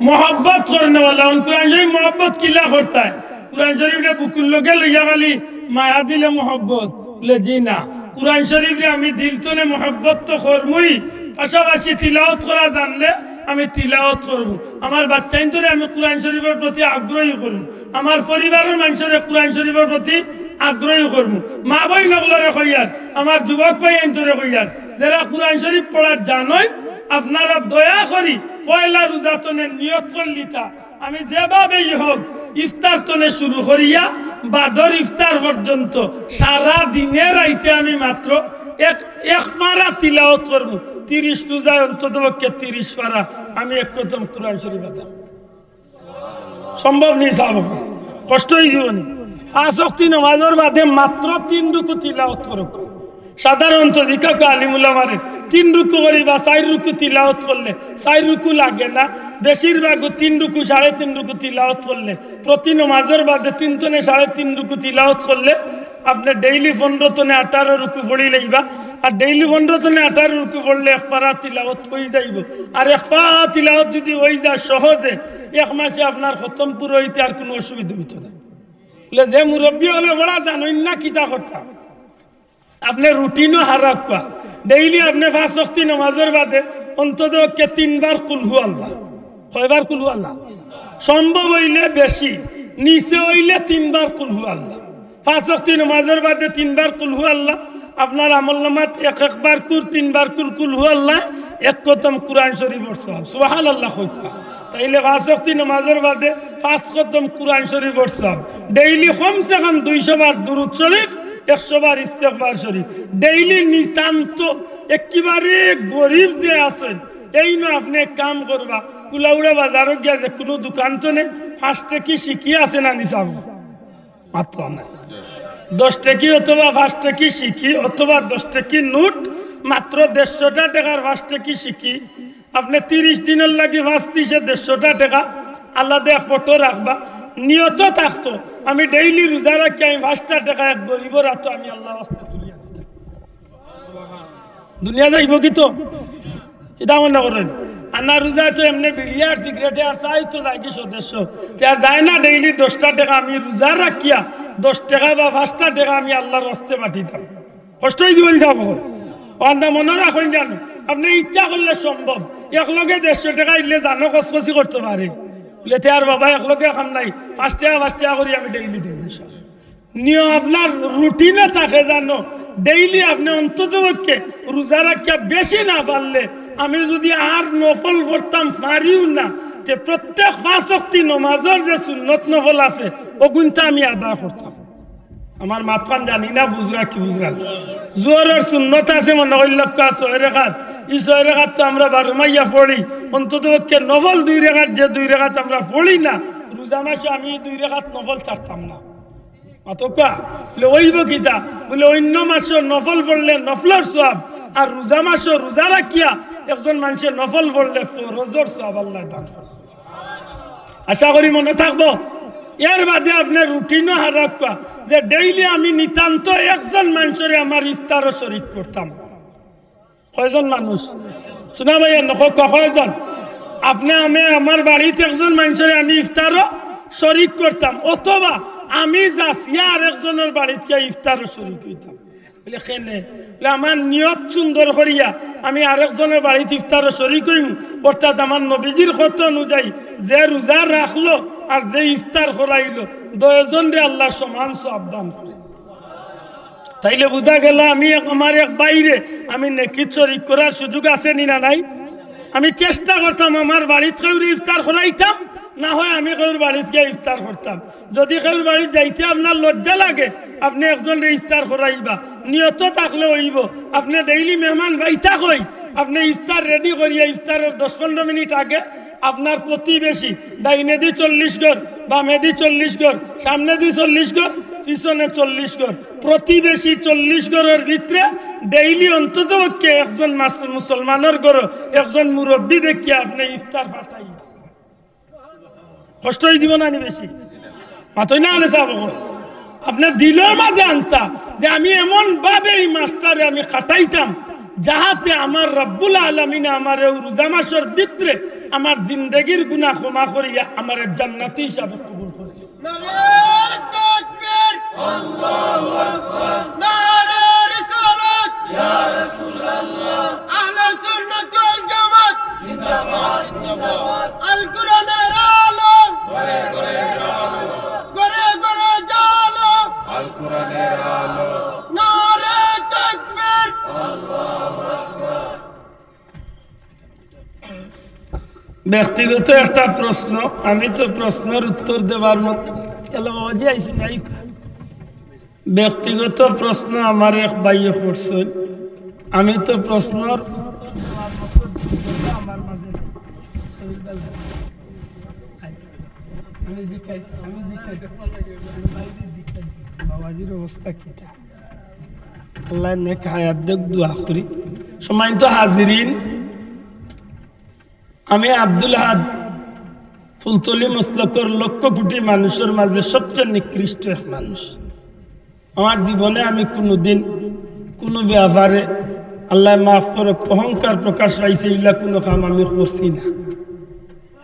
মহব্বত করেনেওয়ালা। কুরআন শরীফ মহব্বত কিলা করতা है? কুরআন শরীফে বুকুল লোকে লইয়া খালি মায়া দিলে মহব্বত বলে জি না। কুরআন শরীফে আমি দিল তোলে মহব্বত তো করমুই, পাশাপাশি তিলাওয়াত করা জানলে আমি তিলাওয়াত করব। আমার বাচ্চাইন তোরে আমি কুরআন শরীফের প্রতি আগ্রহী করব, আমার পরিবারের মানুষের কুরআন শরীফের প্রতি আগ্রহী করব। মা বই নগলরে কইয়ার, আমার যুবক ভাই আইন তোরে কইয়ার, যারা কুরআন শরীফ পড়া জানোই আপনারা দয়া করি পয়লা রোজাতনের নিয়ত করলিতা আমি যেভাবেই হোক ইফতার তনে শুরু করিয়া বাদর ইফতার পর্যন্ত সারা দিনে রাইতে আমি মাত্র এক পারা তিলাওয়াত করব। 30 রোজায় অন্তত 30 পারা আমি এক কদম কুরআন শরীফ পড়ব। সম্ভব নেই সাহেব? কষ্ট হয়ে যাবনি। 5 ওয়াক্ত নামাজের বাদে মাত্র 3 রুকু তিলাওয়াত করো। সাধারণত জিকাক আলিমুল্লাহ মারে 3 রুকু করি বা 4 রুকু তিলাওয়াত করলে 4 রুকু লাগে না, বেশিরভাগ 3 রুকু 3.5 রুকু তিলাওয়াত করলে, প্রতি নামাজের বাদে 3 তনে 3.5 রুকু তিলাওয়াত করলে আপনি ডেইলি 15 তনে 18 রুকু পড়ি লইবা। আর ডেইলি 15 তনে 18 রুকু পড়লে 1 পারা তিলাওয়াত হয়ে যাইব। আর 1 পারা তিলাওয়াত যদি হয়ে যায় সহজে 1 মাসে আপনার খতম পুরো হইতে আর কোনো অসুবিধা হইতো না। বলে যে মুরব্বী হলে বড়া জানেন না কিতা কথা, আপনি রুটিনও হারাক ডেইলি আপনি 5 ওয়াক্ত নামাজের বাদে অন্তত 3 বার কুল হু আল্লাহ। কয়বার কুল হু আল্লাহ? সম্ভব হইলে বেশি, নিচে হইলে 3 বার কুল হু আল্লাহ। 5 ওয়াক্ত নামাজের বাদে 3 বার কুল হু আল্লাহ। আপনার আমলনামাত 1 বার কুল 3 বার কুল হু আল্লাহ, 1 খতম কুরআন শরীফের সওয়াব। সুবহানাল্লাহ কইতা। তাইলে 5 ওয়াক্ত নামাজের বাদে 5 খতম কুরআন শরীফের সওয়াব। ডেইলি কমসে কম 200 বার দুরূদ শরীফ, 100 বার ইস্তেগফার শরীফ। ডেইলি নিতান্ত একেবারে গরিব যে আছেন এই না আপনি কাম করবা, কুলাউড়া বাজারত গিয়া যে কোনো দোকান তো নেই, 5 টাকি শিখি আছে না নিসাব মাত্র না, 10 টাকি অথবা 5 টাকি শিখি অথবা 10 টাকি নোট মাত্র 150 টাকার 5 টাকি শিখি। আপনি 30 দিনের লাগি 5 150 টাকা আলাদা ফটো রাখবা, নিয়ত থাকতো আমি ডেইলি রোজা রাখি আমি 5টা টাকা এক গরিবের হাতে আমি আল্লাহ রাস্তে তুলিয়া দিতাম। দুনিয়া যাইব কি তো কিতা মনে করেন? আনা রোজা তো এমনি বিড়িয়ার সিগারেটে আর চাই তো যাই কি সদস্য যায় না। ডেইলি 10টা টাকা আমি রোজা রাখিয়া 10 টাকা বা 5টা টাকা আমি আল্লাহর রাস্তে পাঠিতাম। কষ্ট হয়ে জীবন যাব অন্ধা মনে রাখেন জানো, আপনি ইচ্ছা করলে সম্ভব। একলগে 150 টাকা ইলে জানো কসকসি করতে পারে লেতে আর বাবা একলগে খাম নাই, 5 টাকা করি আমি ডেইলি দেব ইনশাআল্লাহ। নিয়ম আপনার রুটিনে থাকে জানো, ডেইলি আপনি অন্তত পক্ষে রোজা রাখিয়া বেশি না পারলে আমি যদি আর নফল করতাম পারিও না, যে প্রত্যেক 5 ওয়াক্ত নামাজের যে সুন্নত নফল আছে ওগুনটা আমি আদায় করতাম। আমার মাতখান জানি না বুঝরা কি বুঝরা জোরের সুন্নত আছে মনে হইল 6 রাকাত। এই 6 রাকাত তো আমরা 12 মাইয়া পড়ি, অন্তত পক্ষে নফল 2 রাকাত যে 2 রাকাত আমরা পড়ি না, রোজা মাসে আমি 2 রাকাত নফল ছাড়তাম না। অতকা বলে ওইব কিতা বলে অন্য মাসে নফল পড়লে নফলের সওয়াব, আর রোজা মাসে রোজা রাখিয়া একজন মানুষের নফল পড়লে ফরজের সওয়াব আল্লাহ দান করে। আশা করি মনে থাকবো। এর বাদে আপনার রুটিনও হারাক যে ডেইলি আমি নিতান্ত একজন মানুষের আমার ইফতারও শরীক করতাম। কয়জন মানুষ শোনা ভাইয়া নখ কয়জন? আপনি আমি আমার বাড়িতে একজন মানুষের আমি ইফতারও শরীক করতাম, অথবা আমি যাচ্ছি আর একজনের বাড়িতে ইফতারও শরীক হইতাম। বলে কেনে? বলে আমার নিয়ত সুন্দর করিয়া আমি আরেকজনের বাড়িতে ইফতারও শরীক হইম, অর্থাৎ আমার নবীজির কথা অনুযায়ী যে রোজা রাখলো আর যে ইফতার করাইলো দুজনরে আল্লাহ সমান সওয়াব দান করে। তাইলে বুঝা গেল আমি আমার এক বাইরে আমি নেকির শরীক করার সুযোগ আছে নি না নাই? আমি চেষ্টা করতাম আমার বাড়িতে কেউ ইফতার করাইতাম, না হয় আমি কেউর বাড়িতে গিয়ে ইফতার করতাম। যদি কেউর বাড়িতে যাইতে আপনার লজ্জা লাগে আপনি একজন ইফতার করাইবা, নিয়ত থাকলে হইব। আপনি ডেইলি মেহমান বাইতা কই আপনি ইফতার রেডি করিয়া ইফতারের 10-15 মিনিট আগে আপনার প্রতিবেশী ডাইনে দি 40 ঘর, বামে দি 40 ঘর, সামনে দি 40 ঘর, পিছনে 40 ঘর, প্রতিবেশী 40 ঘরের ভিতরে ডেইলি অন্তত একজন মুসলমানের ঘর একজন মুরব্বী দেখিয়া আপনি ইফতার পাঠাই। কষ্ট হয়ে দিব না বেশি মাতই না আনে চাব আপনার দিলের মাঝে আনতা যে আমি এমন ভাবে এই মাসটারে আমি কাটাইতাম যাহাতে আমার রব্বুল আলামিন আমার রোজা মাসের ভিতরে আমার জিন্দগির গুনাহ ক্ষমা করিয়া আমার জান্নাতি হিসাবে কবুল করে। নারে তাকবীর, আল্লাহু আকবার, নারে রিসালাত, ইয়া রাসূলুল্লাহ, আহলে সুন্নাত ওয়াল জামাত জিন্দাবাদ, জিন্দাবাদ, আল কোরআনের আলো ঘরে ঘরে জালো, ঘরে ঘরে জালো, আল কোরআনের আলো, নারে তাকবীর, আল্লাহু আকবার। ব্যক্তিগত একটা প্রশ্ন, আমি তো প্রশ্নের উত্তর দেবার মতো ব্যক্তিগত প্রশ্ন আমার এক ভাইয়ে করছেন, আমি তো প্রশ্নের বাবাজির অবস্থা কি আল্লাহ নেক হায়াত দেখ দোয়া করি সম্মানিত হাজিরিন আমি আব্দুল হাদ ফুলতলি মস্তকর লক্ষ কোটি মানুষের মাঝে সবচেয়ে নিকৃষ্ট এক মানুষ আমার জীবনে আমি কোনোদিন কোনো ব্যাপারে আল্লাহ মাফ করক অহংকার প্রকাশ পাইছে ইলা কোনো কাম আমি করছি না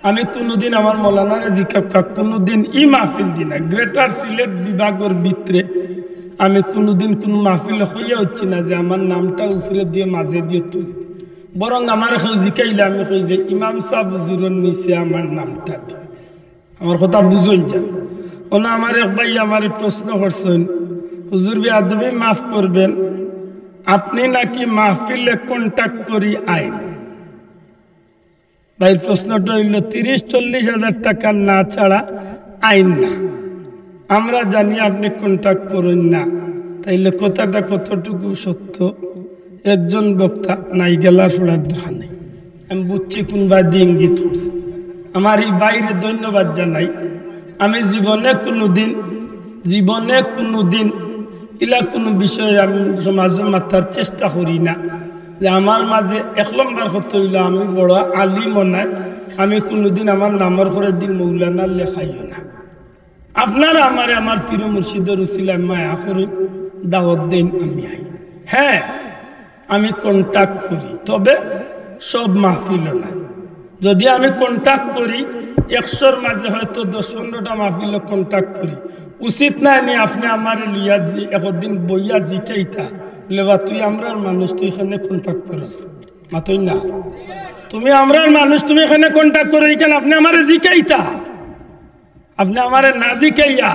আমি কোনোদিন আমার মৌলানারে জিজ্ঞাসা কোনোদিন ই মাহফিল দি না গ্রেটার সিলেট বিভাগের ভিতরে আমি কোনোদিন কোনো মাহফিল হইয়া হচ্ছি না যে আমার নামটা উপরে দিয়ে মাঝে দিয়ে তুলি বরং আমার জিকাইলে আমি কই যে ইমাম সাহেব হুজুরের নিচে আমার নামটা দিয়ে আমার কথা বুঝুন যান ওনা আমার এক ভাই আমার প্রশ্ন করছেন হুজুর বেয়াদবি মাফ করবেন আপনি নাকি মাহফিলে কন্ট্যাক্ট করি আইন ভাই প্রশ্নটা হইল 30-40 হাজার টাকা না ছাড়া আইন না আমরা জানি আপনি কন্ট্যাক্ট করুন না তাইলে কথাটা কতটুকু সত্য একজন বক্তা নাই গেলা শোনার দরকার নেই আমি বুঝছি কোনবা দিয়ে ইঙ্গিত করছে আমার এই বাইরে ধন্যবাদ জানাই আমি জীবনে কোনোদিন ইলা কোনো বিষয়ে আমি সমাজে মাথার চেষ্টা করি না যে আমার মাঝে 1 নম্বর কথা হইল আমি বড় আলিম নাই আমি কোনোদিন আমার নামের করে দিন মৌলানা লেখাইও না আপনারা আমার প্রিয় মুর্শিদের উসিলা মায়া করে দাওয়াত দেন আমি আই হ্যাঁ আমি কন্ট্যাক্ট করি তবে সব মাহফিল না যদি আমি কন্ট্যাক্ট করি 100-র মাঝে হয়তো 10-15টা মাহফিল কন্ট্যাক্ট করি উচিত না নি আপনি আমার লিয়া একদিন বইয়া জিকাইতা লেবা তুই আমরার মানুষ তুই এখানে কন্ট্যাক্ট করস মাতই না তুমি আমরার মানুষ তুমি এখানে কন্ট্যাক্ট করো এখানে আপনি আমারে জিকাইতা আপনি আমারে না জিকাইয়া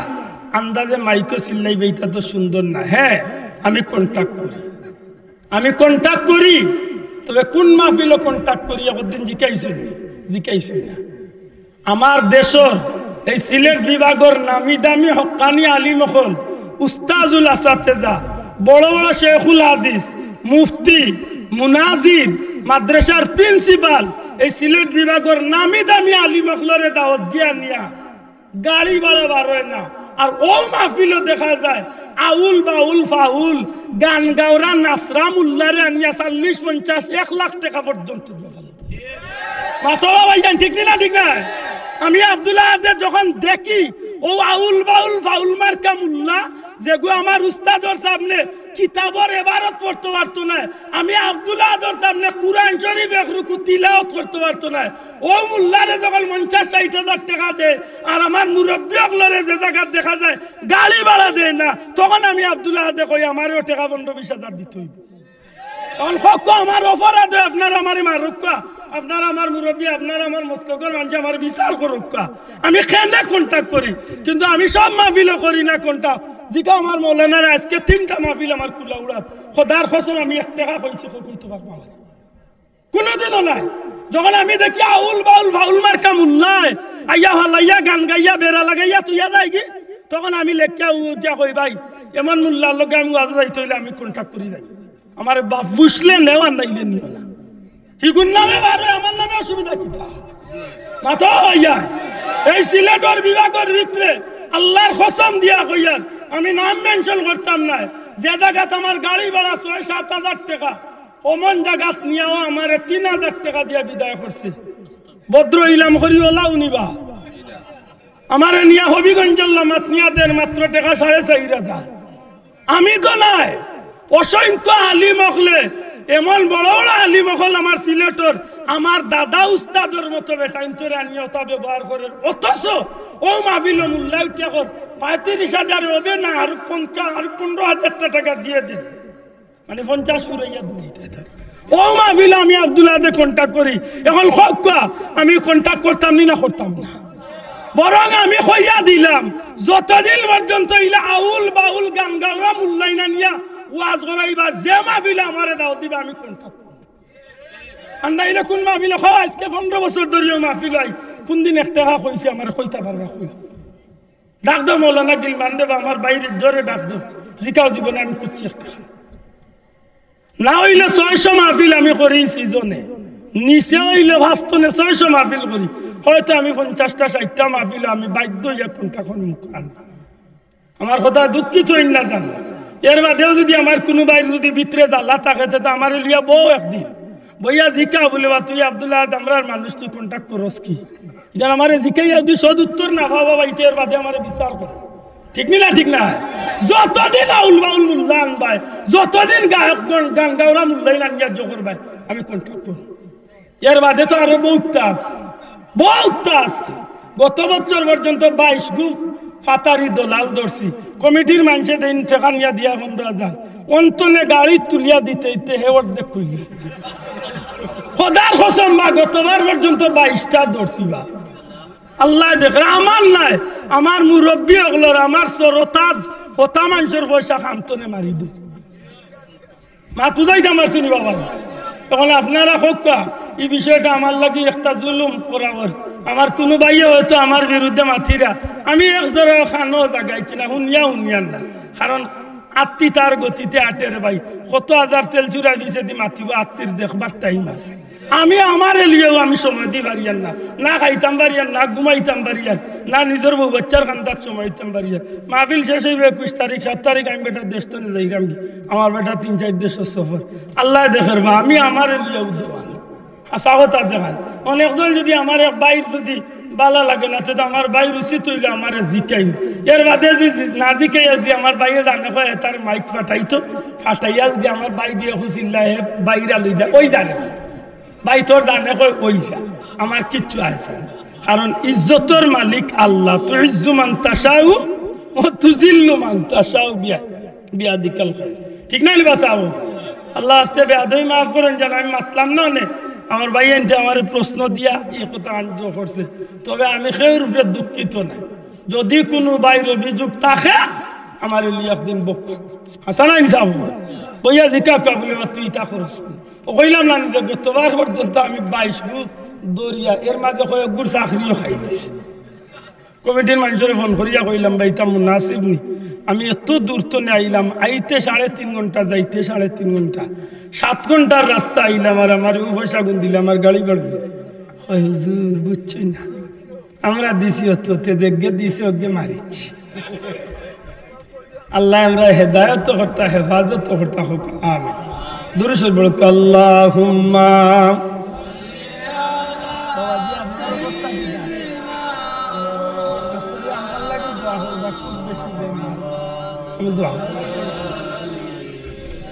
আন্দাজে মাইকো চিল্লাইবে এটা তো সুন্দর না হ্যাঁ আমি কন্ট্যাক্ট করি তবে কোন মাহফিল কন্ট্যাক্ট করি একদিন জিকাইছেন না আমার দেশের এই সিলেট বিভাগের নামি দামি হক্কানি আলিম হল উস্তাজুল আসাতেজা বড় বড় শেখুল হাদিস মুফতি মুনাজির মাদ্রাসার প্রিন্সিপাল এই সিলেট বিভাগের নামি দামি আলিম হলরে দাওয়াত দিয়া নিয়া গাড়ি ভাড়া বার হয় না আর ও মাহফিলও দেখা যায় আউল বাউল ফাউল গান গাওরা নাসরা মুল্লারে আনিয়া 40-50-1 লাখ টাকা পর্যন্ত মাসলা ভাইজান ঠিক না আমি আব্দুল্লাহ যখন দেখি ও আউল বাউল ফাউল মার্কা মুল্লা যেগু আমার উস্তাদর সামনে কিতাবর ইবারত পড়তে পারতো না আমি আব্দুল্লাহর সামনে কুরআন শরীফ এক রুকু তিলাওয়াত করতে পারতো না ও মুল্লারে যখন 50-60 হাজার টাকা দেয় আর আমার মুরব্বি হলরে যে জায়গা দেখা যায় গাড়ি ভাড়া দেয় না তখন আমি আব্দুল্লাহ কই আমারও টাকা 15-20 হাজার দিতে হইব তখন হক আমার অপরাধ আপনারা আমারে মারুক আপনারা আমার মুরব্বী আপনারা আমার মস্তকর মানুষ আমার বিচার করুক আমি কেনে কন্ট্যাক্ট করি কিন্তু আমি সব মাহফিল করি না কন্ট্যাক্ট যেটা আমার মৌলানারা আজকে 3টা মাহফিল আমার কুলা উড়াত খোদার কসম আমি 1 টাকা কইছি কইতে পারবো আমার কোনোদিনও নাই যখন আমি দেখি আউল বাউল ফাউল মার্কা মুল্লায় আইয়া হালাইয়া গান গাইয়া বেড়া লাগাইয়া তুইয়া যাই কি তখন আমি লেখিয়া উঠা কই ভাই এমন মুল্লার লোক আমি আজ যাইতে হইলে আমি কন্ট্যাক্ট করি যাই আমার বাপ বুঝলে নেওয়া নাইলে নিও না হিগুন নামে বারে আমার নামে অসুবিধা কিটা মাথা হইয়া এই সিলেটর বিভাগের ভিতরে আল্লাহর কসম দিয়া কইয়ার আমি নাম মেনশন করতাম না যে জায়গাত আমার গাড়ি ভাড়া 6-7 হাজার টাকা ওমন জায়গাত নিয়েও আমার 3,000 টাকা দিয়া বিদায় করছে ভদ্র ইলাম করি ওলাও নিবা আমার নিয়া হবিগঞ্জের লামাত নিয়া দেন মাত্র টাকা 4,500 আমি তো নাই অসংখ্য আলিম হলে এমন বড় বড় আলিম হল আমার সিলেটর আমার দাদা উস্তাদর মতো বেটাইন্তরে আনিয়তা ব্যবহার করেন অথচ ও মাহফিল মূল্য উঠিয়া কর 35,000 হবে না আর 15,000 টাকা দিয়ে দিন মানে 50 উড়াইয়া দিতে ও মাহফিল আমি আব্দুল্লাহ কন্ট্যাক্ট করি এখন আমি কন্ট্যাক্ট করতাম না করতাম না বরং আমি হইয়া দিলাম যতদিন পর্যন্ত ইলা আউল বাউল গান গাওরা মূল্যাই না নিয়া ওয়াজ করাইবা যে মাহফিলে আমারে দাওয়াত দিবা আমি কন্ট্যাক্ট করব আন্দাইলে কোন মাহফিলে হয় আজকে 15 বছর ধরে মাহফিল হয় কোন দিন 1 টাকা কইছি আমারে কইতা পারবা কই ডাক দাও মৌলানা গিলমান দেব আমার বাইরে জোরে ডাক দাও জিকাও জীবনে আমি কুচ্ছি 1 টাকা না হইলে 600 মাহফিল আমি করি সিজনে নিচে হইলে ভাস্তনে 600 মাহফিল করি, হয়তো আমি 50টা 60টা মাহফিল আমি বাধ্য হইয়া কোনটাখন মুখ আন। আমার কথা দুঃখিত হইন না জানো। এর বাদেও যদি আমার কোনো বাইর যদি ভিতরে জ্বালা থাকে তো আমার লিয়া বউ একদিন বইয়া জিকা বলে বা তুই আব্দুল্লাহ আমরার মানুষ তুই কন্ট্যাক্ট করস কি, এটা আমার জিকাই যদি সদ উত্তর না পাও বাবা ইটের বাদে আমার বিচার কর। ঠিক না ঠিক না? যতদিন আউল বাউল মুল্লা আনবাই, যতদিন গায়ক গান গাওরা মুল্লাই আনিয়া জোকর ভাই আমি কন্ট্যাক্ট করব। এর বাদে তো আরো বহুতটা আছে, বহুতটা আছে। গত বছর পর্যন্ত 22 গুণ ফাতারি দলাল ধরছি, কমিটির মানুষে দিন সেখানিয়া দিয়া 15,000 অন্তনে গাড়ি তুলিয়া দিতে দিতে হে অর্ধেক কইলি খোদার কসম মা গতবার পর্যন্ত 22টা ধরছি বা আল্লাহ দেখে আমার নাই, আমার মুরব্বী হগলর আমার সরতাজ হতা মানুষের পয়সা খামতনে মারি দে মা তুজাইতে আমার চিনি বাবা। তখন আপনারা হোক এই বিষয়টা আমার লাগি একটা জুলুম করাবার, আমার কোনো ভাইয়ে হয়তো আমার বিরুদ্ধে মাথিরা আমি একজোড়া খানো জাগাইছি না হুনিয়া না, কারণ আত্মি তার গতিতে আটের ভাই কত হাজার তেল চুরা দিছে দি মাতিব আত্মীর দেখবার টাইম আছে। আমি আমার এলিয়েও আমি সময় দি পারিয়ান না, না খাইতাম পারিয়ান, না ঘুমাইতাম পারিয়ান, না নিজের বউ বাচ্চার খান্দার সময় দিতাম পারিয়ান। মাহফিল শেষ হইবে 21 তারিখ 7 তারিখ আমি বেটার দেশ তো যাইরাম কি, আমার বেটা 3-4 দেশের সফর আল্লাহ দেখের বা আমি আমার এলিয়েও দেওয়ান আশা কথা দেখান। অনেকজন যদি আমার এক বাইর যদি বালা লাগে না তো আমার বাইর উচিত হইলে আমার জিকাই, এর বাদে যদি না জিকাই যদি আমার বাইরে জানে হয় তার মাইক ফাটাইতো, ফাটাইয়া যদি আমার বাই বিয়ে খুশিল্লা হে বাইরা লই যায় ওই জানে ভাই তোর জানে হয় ওই যা আমার কিচ্ছু আছে, কারণ ইজ্জতর মালিক আল্লাহ। তো ইজ্জু মান তাশাউ ও তুজিল্লু মান তাশাউ বিয়া দিকাল ঠিক না লিবা সাহেব। আল্লাহ আস্তে বেয়াদই মাফ করেন যেন আমি মাতলাম না নে আমার ভাই এনতে আমার প্রশ্ন দিয়া এই কথা আনজ করছে, তবে আমি সেই রূপে দুঃখিত না। যদি কোনো বাইর অভিযোগ থাকে আমার একদিন বক্কা হাসানা ইনসাফ কইয়া জিকা বলে তুই তা করস ও কইলাম না নিজে গতবার পর্যন্ত আমি 22 গু দরিয়া এর মাঝে কয়েক গুড় চাকরিও খাই দিছি। কমিটির মানুষের ফোন করিয়া কইলাম ভাই তা মুনাসিব নি, আমি এত দূর তো আইলাম, আইতে 3.5 ঘন্টা যাইতে 3.5 ঘন্টা, 7 ঘন্টার রাস্তা আইলাম আর আমার পয়সা গুন দিলাম আমার গাড়ি বাড়বে। হুজুর বুঝছি না আমরা দিছি অততে দেখে দিছি ওকে মারিছি। আল্লাহ আমরা হেদায়ত করতা হেফাজত করতা হোক আমিন। দুরূদ শরীফ বলো আল্লাহুম্মা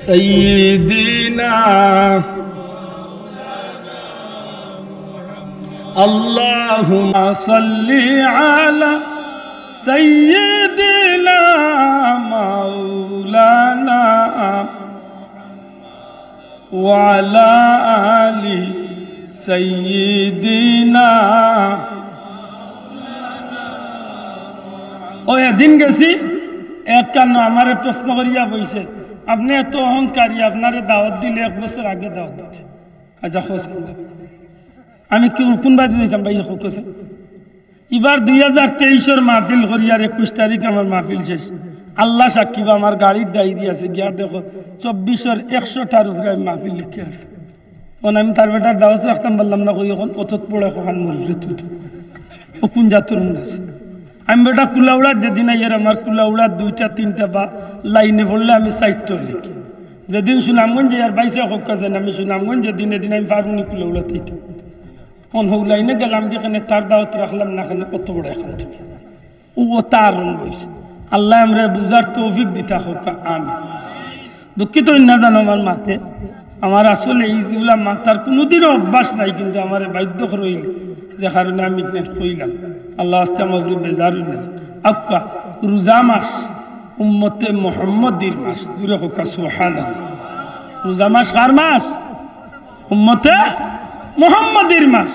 سيدنا اللهم صل على سيدنا مولانا وعلى آل سيدنا ওই দিন গেছি এক কান্ন আমার প্রশ্ন করিয়া বইছে আপনি এত অহংকারী, আপনারে দাওয়াত দিলে 1 বছর আগে দাওয়াত দিতে। আচ্ছা খোঁজ আমি কোন বাজে দিতাম ভাই হোকছে এবার 2023-এর মাহফিল করিয়ার 21 তারিখ আমার মাহফিল শেষ। আল্লাহ সাক্ষী আমার গাড়ির ডায়েরি আছে গিয়া দেখো 24-এর 100টার উপরে আমি মাহফিল লিখে আসছি। তখন আমি তার বেটার দাওয়াত রাখতাম বললাম না কই এখন অথত পড়ে কখন মরফে তুলত ও কোন জাতর মন আছে। আমি বেটা কুলাউড়ার যেদিন আইয়ার আমার কুলাউড়ার 2টা 3টা বা লাইনে পড়লে আমি 4টা লিখি। যেদিন সুনামগঞ্জ আর 22 হোক কাছে আমি সুনামগঞ্জ যেদিন এদিন আমি পারুনি কুলাউড়াতে অন হৌ লাইনে গেলাম যেখানে তার দাওয়াত রাখলাম না এখানে কত বড় এখান থেকে ও তার বইছে। আল্লাহ আমরা বুঝার তৌফিক দিতা হোক আমিন। দুঃখিত না জানো আমার মাতে আমার আসলে এইগুলা মাতার কোনোদিনও অভ্যাস নাই, কিন্তু আমার বাধ্য রইল যে কারণে আমি কইলাম। আল্লাহ আস্তে আমার বেজার আক্কা রোজা মাস উম্মতে মুহাম্মদীর মাস জুড়ে হোক সুবহানাল্লাহ। রোজা মাস কার মাস? উম্মতে মুহাম্মদীর মাস।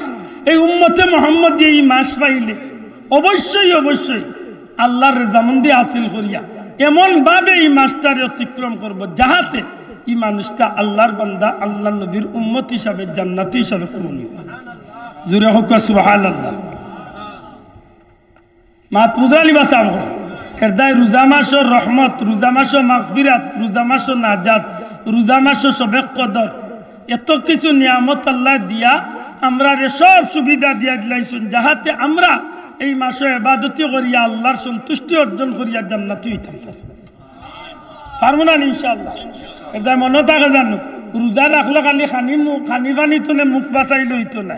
এই উম্মতে মুহাম্মদী এই মাস পাইলে অবশ্যই অবশ্যই আল্লাহর রেজামন্দি হাসিল করিয়া এমন ভাবে এই মাসটারে অতিক্রম করব যাহাতে এই মানুষটা আল্লাহর বান্দা আল্লাহ নবীর উম্মত হিসাবে জান্নাতি হিসাবে কবুল হয়। জুড়ে হোক সুবহানাল্লাহ। মা পুজালি বাসা হৃদয় রোজা মাসের রহমত, রোজা মাসের মাগফিরাত, রোজা মাসের নাজাত, রোজা মাসের সবে কদর এত কিছু নিয়ামত আল্লাহ দিয়া আমরা রে সব সুবিধা দিয়া দিলাইছুন যাহাতে আমরা এই মাসে ইবাদতি করিয়া আল্লাহর সন্তুষ্টি অর্জন করিয়া জান্নাতি হইতাম পারবো না ইনশাআল্লাহ। এটা মনে থাকে জানো, রোজা রাখলে খালি খানি পানি তুলে মুখ বাঁচাইলে হইতো না,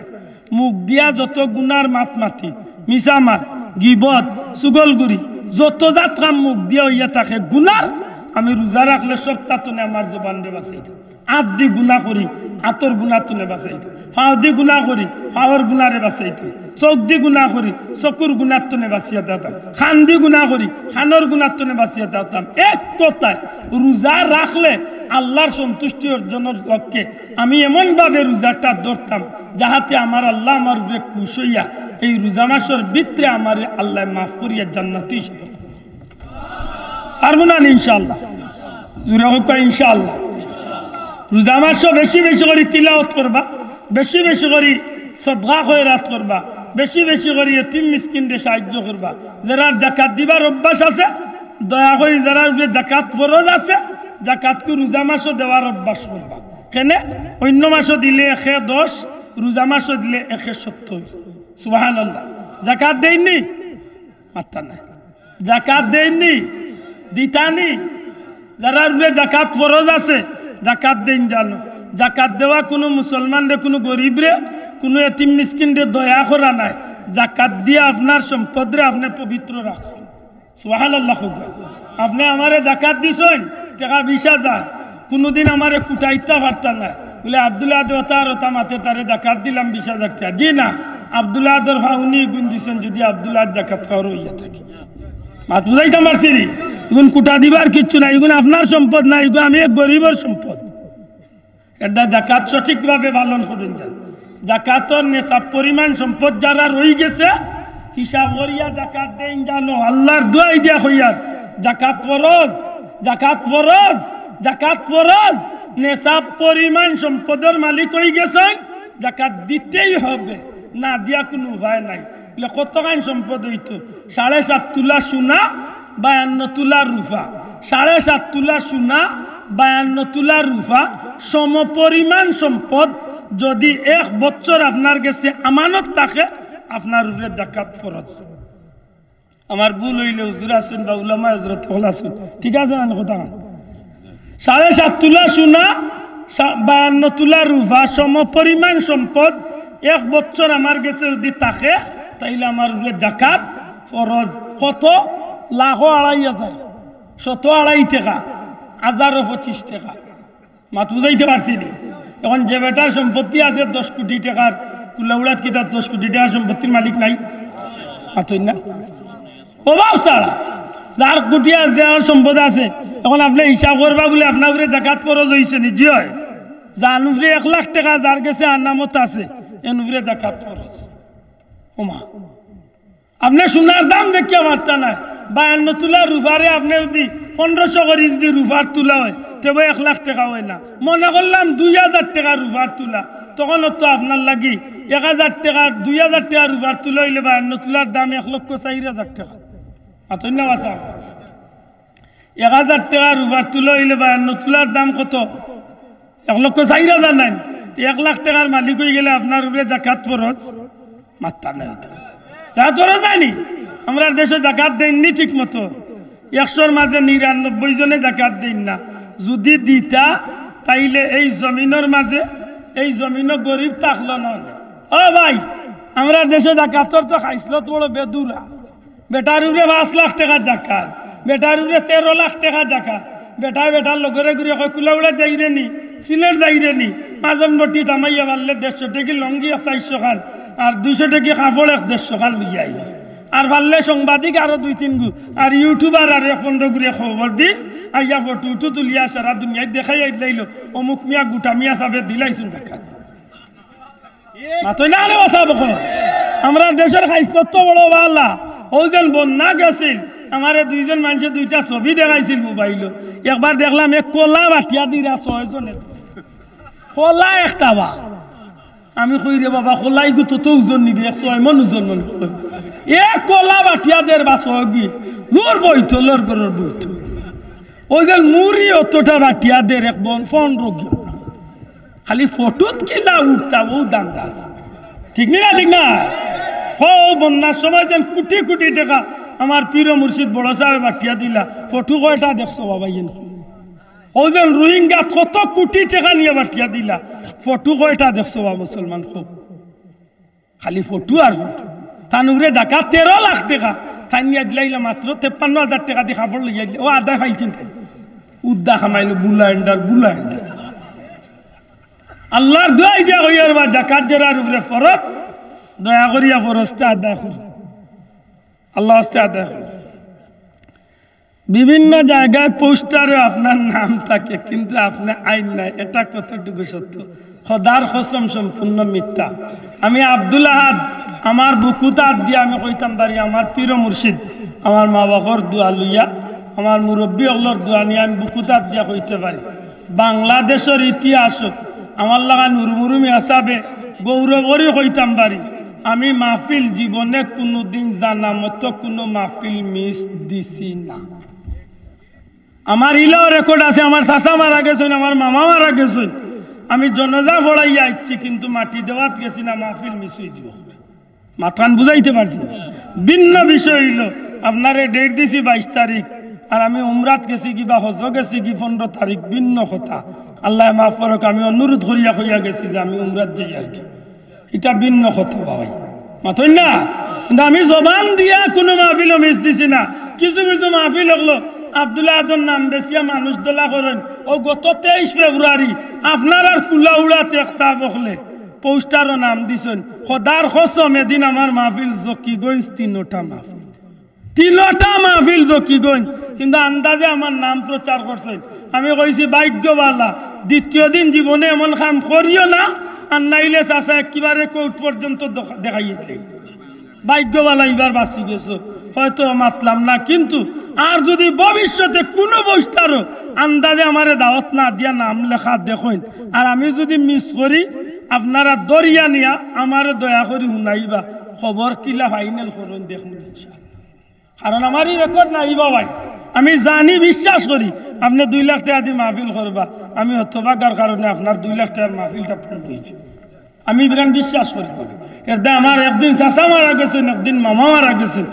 মুখ দিয়া যত গুনার মাত মাতি মিছা মাত গিবত সুগলগুড়ি যত জাত কাম মুখ দিয়া হইয়া থাকে গুনার, আমি রোজা রাখলে সব তাতনে আমার জবান রে বাঁচাই দিই। আত দি গুণা করি আতর গুণার তুলে বাঁচাই দিই, ফাও দি গুণা করি ফাওয়ার গুণারে বাঁচাই দিই, চোখ দি গুণা করি চকুর গুণার তুলে বাঁচিয়ে দিতাম, খান দি গুণা করি খানোর গুণার তুলে বাঁচিয়ে দিতাম। এক কথায় রোজা রাখলে আল্লাহর সন্তুষ্টি অর্জনের লক্ষ্যে আমি এমনভাবে রোজাটা ধরতাম যাহাতে আমার আল্লাহ আমার উপরে খুশ হইয়া এই রোজা মাসের ভিতরে আমার আল্লাহ মাফ করিয়া জান্নাতি হিসেবে পারবো না ইনশাআল্লাহ। জুড়ে হোক ইনশাআল্লাহ। রোজা মাসও বেশি বেশি করে তিলাওয়াত করবা, বেশি বেশি করে সদকা খয়রাত করবা, বেশি বেশি করে এতিম মিসকিনকে সাহায্য করবা। যারা জাকাত দিবার অভ্যাস আছে দয়া করে, যারা জাকাত ফরজ আছে জাকাতকে রোজা মাসও দেওয়ার অভ্যাস করবা। কেনে অন্য মাসও দিলে 110, রোজা মাসও দিলে 170। সুবহানাল্লাহ। জাকাত দেয়নি মাত্তা নাই, জাকাত দেয়নি দিতানি। যারা জাকাত ফরজ আছে জাকাত দেন জানো, জাকাত দেওয়া কোনো মুসলমানরে কোনো গরিবরে কোনো এতিম মিসকিনরে দয়া করা নাই, জাকাত দিয়ে আপনার সম্পদরে আপনি পবিত্র রাখছেন। সুবহানাল্লাহ। আপনি আমারে জাকাত দিছেন টাকা 20,000, কোনোদিন আমারে কুটাইতে পারতাম না বলে আব্দুল্লাহ দেওতার ওতা মাতে তারে জাকাত দিলাম 20,000 টাকা। জি না, আব্দুল্লাহ দর ফাউনি গুণ দিছেন যদি আব্দুল্লাহ জাকাত খাওয়ার হইয়া থাকে। মাত বুঝাইতাম পারছি নি, এগুন কুটা দিবার কিচ্ছু নাই, এগুন আপনার সম্পদ না, এগুলো আমি এক গরিবের সম্পদ। এটা জাকাত সঠিকভাবে পালন করুন যান। জাকাতর নেশাব পরিমাণ সম্পদ যারা রয়ে গেছে হিসাব করিয়া জাকাত দেন জানো। আল্লাহর দোয়াই দিয়া হইয়ার জাকাত ফরজ, জাকাত ফরজ, জাকাত ফরজ। নেশাব পরিমাণ সম্পদের মালিক হয়ে গেছেন, জাকাত দিতেই হবে, না দিয়া কোনো উপায় নাই। বলে কতখান সম্পদ হইতো? 7.5 তোলা সোনা 52 তোলা রূপা, 7.5 তোলা সোনা 52 তোলা রূপা সমপরিমাণ সম্পদ যদি 1 বছর আপনার কাছে আমানত থাকে আপনার উপরে জাকাত ফরজ। আমার ভুল হইলে হুজুর আছেন বা উলামা হযরত হল আছেন, ঠিক আছে না কথা? 7.5 তোলা সোনা 52 তোলা রূপা সমপরিমাণ সম্পদ 1 বছর আমার কাছে যদি থাকে তাইলে আমার উপরে জাকাত ফরজ। কত? 1,02,000, 1,2,500 টাকা, 1,025 টাকা। মাত বুঝাইতে পারছি নি? এখন যে বেটার সম্পত্তি আছে 10 কোটি টাকার, কুলাউড়াত কি তার 10 কোটি টাকার সম্পত্তির মালিক নাই? মাতই না, অভাব ছাড়া যার কোটি যার সম্পদ আছে। এখন আপনি হিসাব করবা বলে আপনার উপরে জাকাত ফরজ হয়েছে নি? জি হয়। যার উপরে 1 লাখ টাকা যার কাছে আনামত আছে এর উপরে জাকাত ফরজ। ওমা, আপনি সোনার দাম দেখিয়া মারতা না, 52 তোলা রূপারে আপনি যদি 1500 করে যদি রূপার তোলা হয় তবে 1 লাখ টাকা হয় না। মনে করলাম 2,000 টাকা রূপার তোলা, তখন তো আপনার লাগি 1,000 টাকা 2,000 টাকা রূপার তোলা হইলে 52 তোলার দাম 1,04,000 টাকা। আতই না বাসা? 1,000 টাকা রূপার তোলা হইলে 52 তোলার দাম কত? 1,04,000 নাই। 1 লাখ টাকার মালিক হয়ে গেলে আপনার উপরে জাকাত ফরজ মাত্তা নাই। জাকাত ফরজ যায়নি? আমরা দেশে জাকাত দেননি ঠিক মতো, 100-র মাঝে 99 জনে জাকাত দেন না। যদি দিতা তাইলে এই জমিনের মাঝে এই জমিনও গরিব থাকলো না। ও ভাই, আমরা দেশে জাকাতর তো খাইসলত বড় বেদুরা। বেটার উপরে 5 লাখ টাকা জাকাত, বেটার উপরে 13 লাখ টাকা জাকাত। বেটার লগরে ঘুরে কুলাউড়া যাইরে নি, সিলেট যাইরে নি, মাজম বটি তামাইয়া মারলে 150 টাকি লঙ্গি 400 খান আর 200 টাকি কাপড় 150 খান লইয়া আইস। আর পারলে সাংবাদিক আরো 2-3 গু আর ইউটিউবার আর 15 ঘুরে খবর দিস আইয়া ফটো তুলিয়া সারা দুনিয়ায় দেখাই আইলাইলো অমুক মিয়া গুটা মিয়া সাবে দিলাইছুন জাকাত। মাতই না আরে বাসা বক। আমরা দেশের খাইছত তো বড় বালা। ও যেন বন্যা গেছিল, আমারে 2 জন মানুষে 2টা ছবি দেখাইছিল মোবাইল। একবার দেখলাম এক কলা বাটিয়া দিরা 6 জনের কলা একটা বা। আমি কই রে বাবা কলাই গু তো ওজন নিবি 106 মন ওজন মন। এক কলা বাটিয়া দের বা 6 গি লোর বইতো লোর গরর বইতো। ও যে মুড়ি অতটা বাটিয়া দের এক বন 15 গি খালি ফটোত কিলা উঠতা ও দান্দাস ঠিক না ঠিক না বন্যার সময় যেন কোটি কোটি টাকা আমার পীর মুর্শিদ বড় সাহেব বাটিয়া দিলা ফটো কয়টা দেখছো বাবা ইন ও যেন রোহিঙ্গা কত কোটি টাকা নিয়ে বাটিয়া দিলা ফটো কয়টা দেখছো বাবা মুসলমান খুব খালি ফটো আর ফটো তানুরে দেখা 13 লাখ টাকা তাই নিয়ে দিলাইলা মাত্র 53,000 টাকা দিয়ে খাবার লইয়া ও আদা ফাইলছেন উদ্দা খামাইলো বুলাইন্ডার আল্লাহর দোয়াই দিয়া হইয়ার বা জাকাত জেরার উপরে ফরজ দয়া করিয়া ফরজটা আদায় করুন আল্লাহ আস্তে আদায় করুন বিভিন্ন জায়গায় পোস্টারে আপনার নাম থাকে কিন্তু আপনি আইন নাই এটা কতটুকু সত্য খোদার কসম সম্পূর্ণ মিথ্যা আমি আব্দুল আহাদ আমার বুকুতা দিয়ে আমি কইতাম পারি আমার পীর মুর্শিদ আমার মা বাবার দোয়া লইয়া আমার মুরব্বী অগলর দোয়া নিয়ে আমি বুকুতা দিয়া কইতে পারি বাংলাদেশের ইতিহাস আমার লাগা নুরমুরুমি আসাবে গৌরবরই কইতাম পারি আমি মাহফিল জীবনে কোনোদিন জানা মতো কোনো মাহফিল মিস দিছি না আমার ইলাও রেকর্ড আছে আমার চাচা মারা গেছেন আমার মামা মারা গেছেন আমি জনজা পড়াইয়া আইছি কিন্তু মাটি দেওয়াত গেছি না মাহফিল মিস হয়েছিল মাথান বুঝাইতে পারছি ভিন্ন বিষয় হইল আপনারে ডেট দিছি 22 তারিখ আর আমি উমরাত গেছি কিবা হজ গেছি কি 15 তারিখ ভিন্ন কথা আল্লাহ মাফ করুক আমি অনুরোধ করিয়া কইয়া গেছি যে আমি উমরাত যাই আর কি এটা ভিন্ন কথা ভাই মাথই না কিন্তু আমি জবান দিয়া কোনো মাহফিল মিস দিছি না কিছু কিছু মাহফিল হলো আব্দুল্লাহ আদর নাম বেশিয়া মানুষ দোলা করেন ও গত 23 ফেব্রুয়ারি আপনার আর কুলা উড়াতে একসা বকলে পোস্টারও নাম দিছেন খোদার কসম এদিন আমার মাহফিল জকিগঞ্জ 3টা মাহফিল 3টা মাহফিল জকিগঞ্জ কিন্তু আন্দাজে আমার নাম প্রচার করছেন আমি কইছি ভাগ্যবালা দ্বিতীয় দিন জীবনে এমন কাম করিও না আর নাইলে চাষা একেবারে কোর্ট পর্যন্ত দেখাইয়ে দিলেন ভাগ্যবালা এবার বাঁচি গেছো হয়তো মাতলাম না কিন্তু আর যদি ভবিষ্যতে কোনো পোস্টারও আন্দাজে আমারে দাওয়াত না দিয়া নাম লেখা দেখেন আর আমি যদি মিস করি আপনারা দরিয়া নিয়া আমারে দয়া করে শুনাইবা খবর কিলা ফাইনাল করুন দেখুন কারণ আমারই রেকর্ড নাই ভাই আমি জানি বিশ্বাস করি আপনি 2 লাখ টাকা দিয়ে মাহফিল করবা আমি হতভাগার কারণে আপনার 2 লাখ টাকার মাহফিলটা ফোন দিয়েছি আমি বিরান বিশ্বাস করি এটা আমার একদিন চাচা মারা গেছেন একদিন মামা মারা গেছেন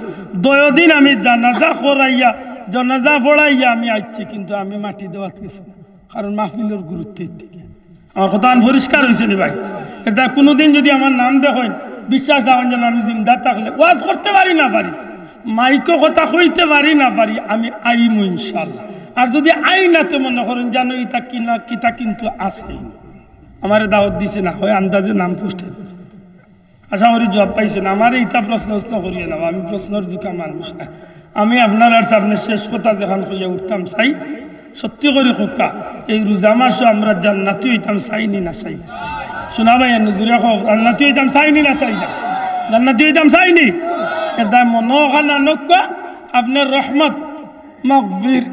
2 দিন আমি জানাজা করাইয়া জানাজা পড়াইয়া আমি আইছি কিন্তু আমি মাটি দেওয়াত গেছি কারণ মাহফিলের গুরুত্বের দিকে আমার কথা পরিষ্কার হয়েছে নি ভাই এটা কোনোদিন যদি আমার নাম দেখেন বিশ্বাস রাখেন যেন আমি জিন্দার থাকলে ওয়াজ করতে পারি না পারি মাইকো কথা কইতে পারি না পারি আমি আইমু ইনশাআল্লাহ আর যদি আই নাতে মনে করেন জানো ইতা কিনা কিতা কিন্তু আছে আমার দাওয়াত দিছে না হয় আন্দাজে নাম পোস্টার আশা করি জবাব পাইছেন আমার ইতা প্রশ্ন করিয়ে না আমি প্রশ্নের জুকা মানুষ না আমি আপনার আর সামনে শেষ কথা যেখান কইয়া উঠতাম চাই সত্যি করে হোকা এই রোজা মাসও আমরা জান্নাতি হইতাম চাইনি না চাই শোনা ভাই নজুরে জান্নাতি হইতাম চাইনি না চাই না জান্নাতি হইতাম চাইনি এটা মনোখানা নকা আপনার রহমত মগফির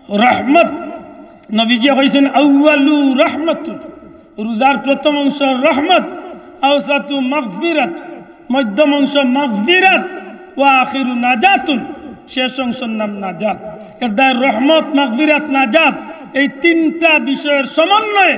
রহমত নবীজি কইছেন আউয়ালু রহমাতুন রোজার প্রথম অংশ রহমত আওসাতু মাগফিরাত মধ্যম অংশ মাগফিরাত ওয়া আখিরু নাজাতুন শেষ অংশের নাম নাজাত এর দায় রহমত মাগফিরাত নাজাত এই 3টা বিষয়ের সমন্বয়ে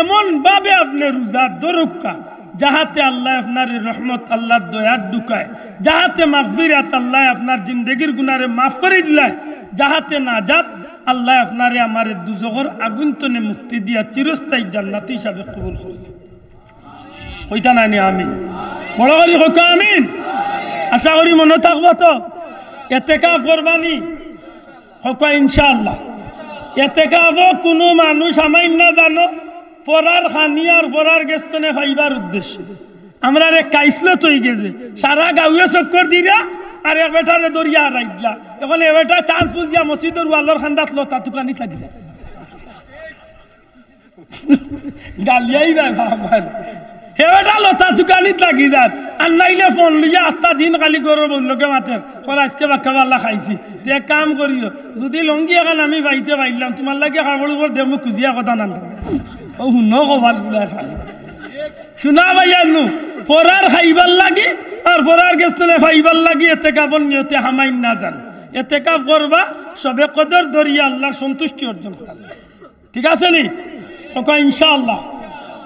এমন ভাবে আপনি রোজা দরুকা যাহাতে আল্লাহ আপনার রহমত আল্লাহর দয়ার ঢুকায় যাহাতে মাগফিরাত আল্লাহ আপনার জিন্দগির গুনারে মাফ করে দিলায় যাহাতে নাজাত আল্লাহ আপনারে আমার দুজখর আগুন তনে মুক্তি দিয়া চিরস্থায়ী জান্নাতি হিসাবে কবুল করলেন কইতা নানি আমিন বড় করি হোক আমিন আশা করি মনে থাকবো তো এতেকাফ করবানি হোক ইনশাআল্লাহ এতেকাফ কোনো মানুষ আমাই না জানো পড়ার খানি আর পড়ার গেস্তনে ফাইবার উদ্দেশ্যে আমরা রে কাইসলে তৈ গেছে সারা গাঁয়ে চক্কর দিরা আর এক বেটারে দরিয়া রাইদলা এখন এ বেটা চান্স বুঝিয়া মসজিদের ওয়ালর খান্দাত লতা তুকানি থাকি যায় গালিয়াই না ভাবার হে বেটা লতা তুকানি থাকি যার আর নাইলে ফোন লইয়া আস্তা দিন খালি করো বললোকে মাতের পর আজকে বাক্কা পাল্লা খাইছি তে এক কাম করিও যদি লঙ্গি এখন আমি বাইতে পাইলাম তোমার লাগে খাবার উপর দেব খুঁজিয়া কথা না ও শুন কবার গুলার খাই শোনা ভাইয়ানু পড়ার খাইবার লাগি আর পড়ার গেস্তলে ফাইবার লাগি এতে কাপড় নিয়তে হামাইন না যান এতে কাপ করবা সবে কদর দরিয়া আল্লাহর সন্তুষ্টি অর্জন করা ঠিক আছে নি ইনশাআল্লাহ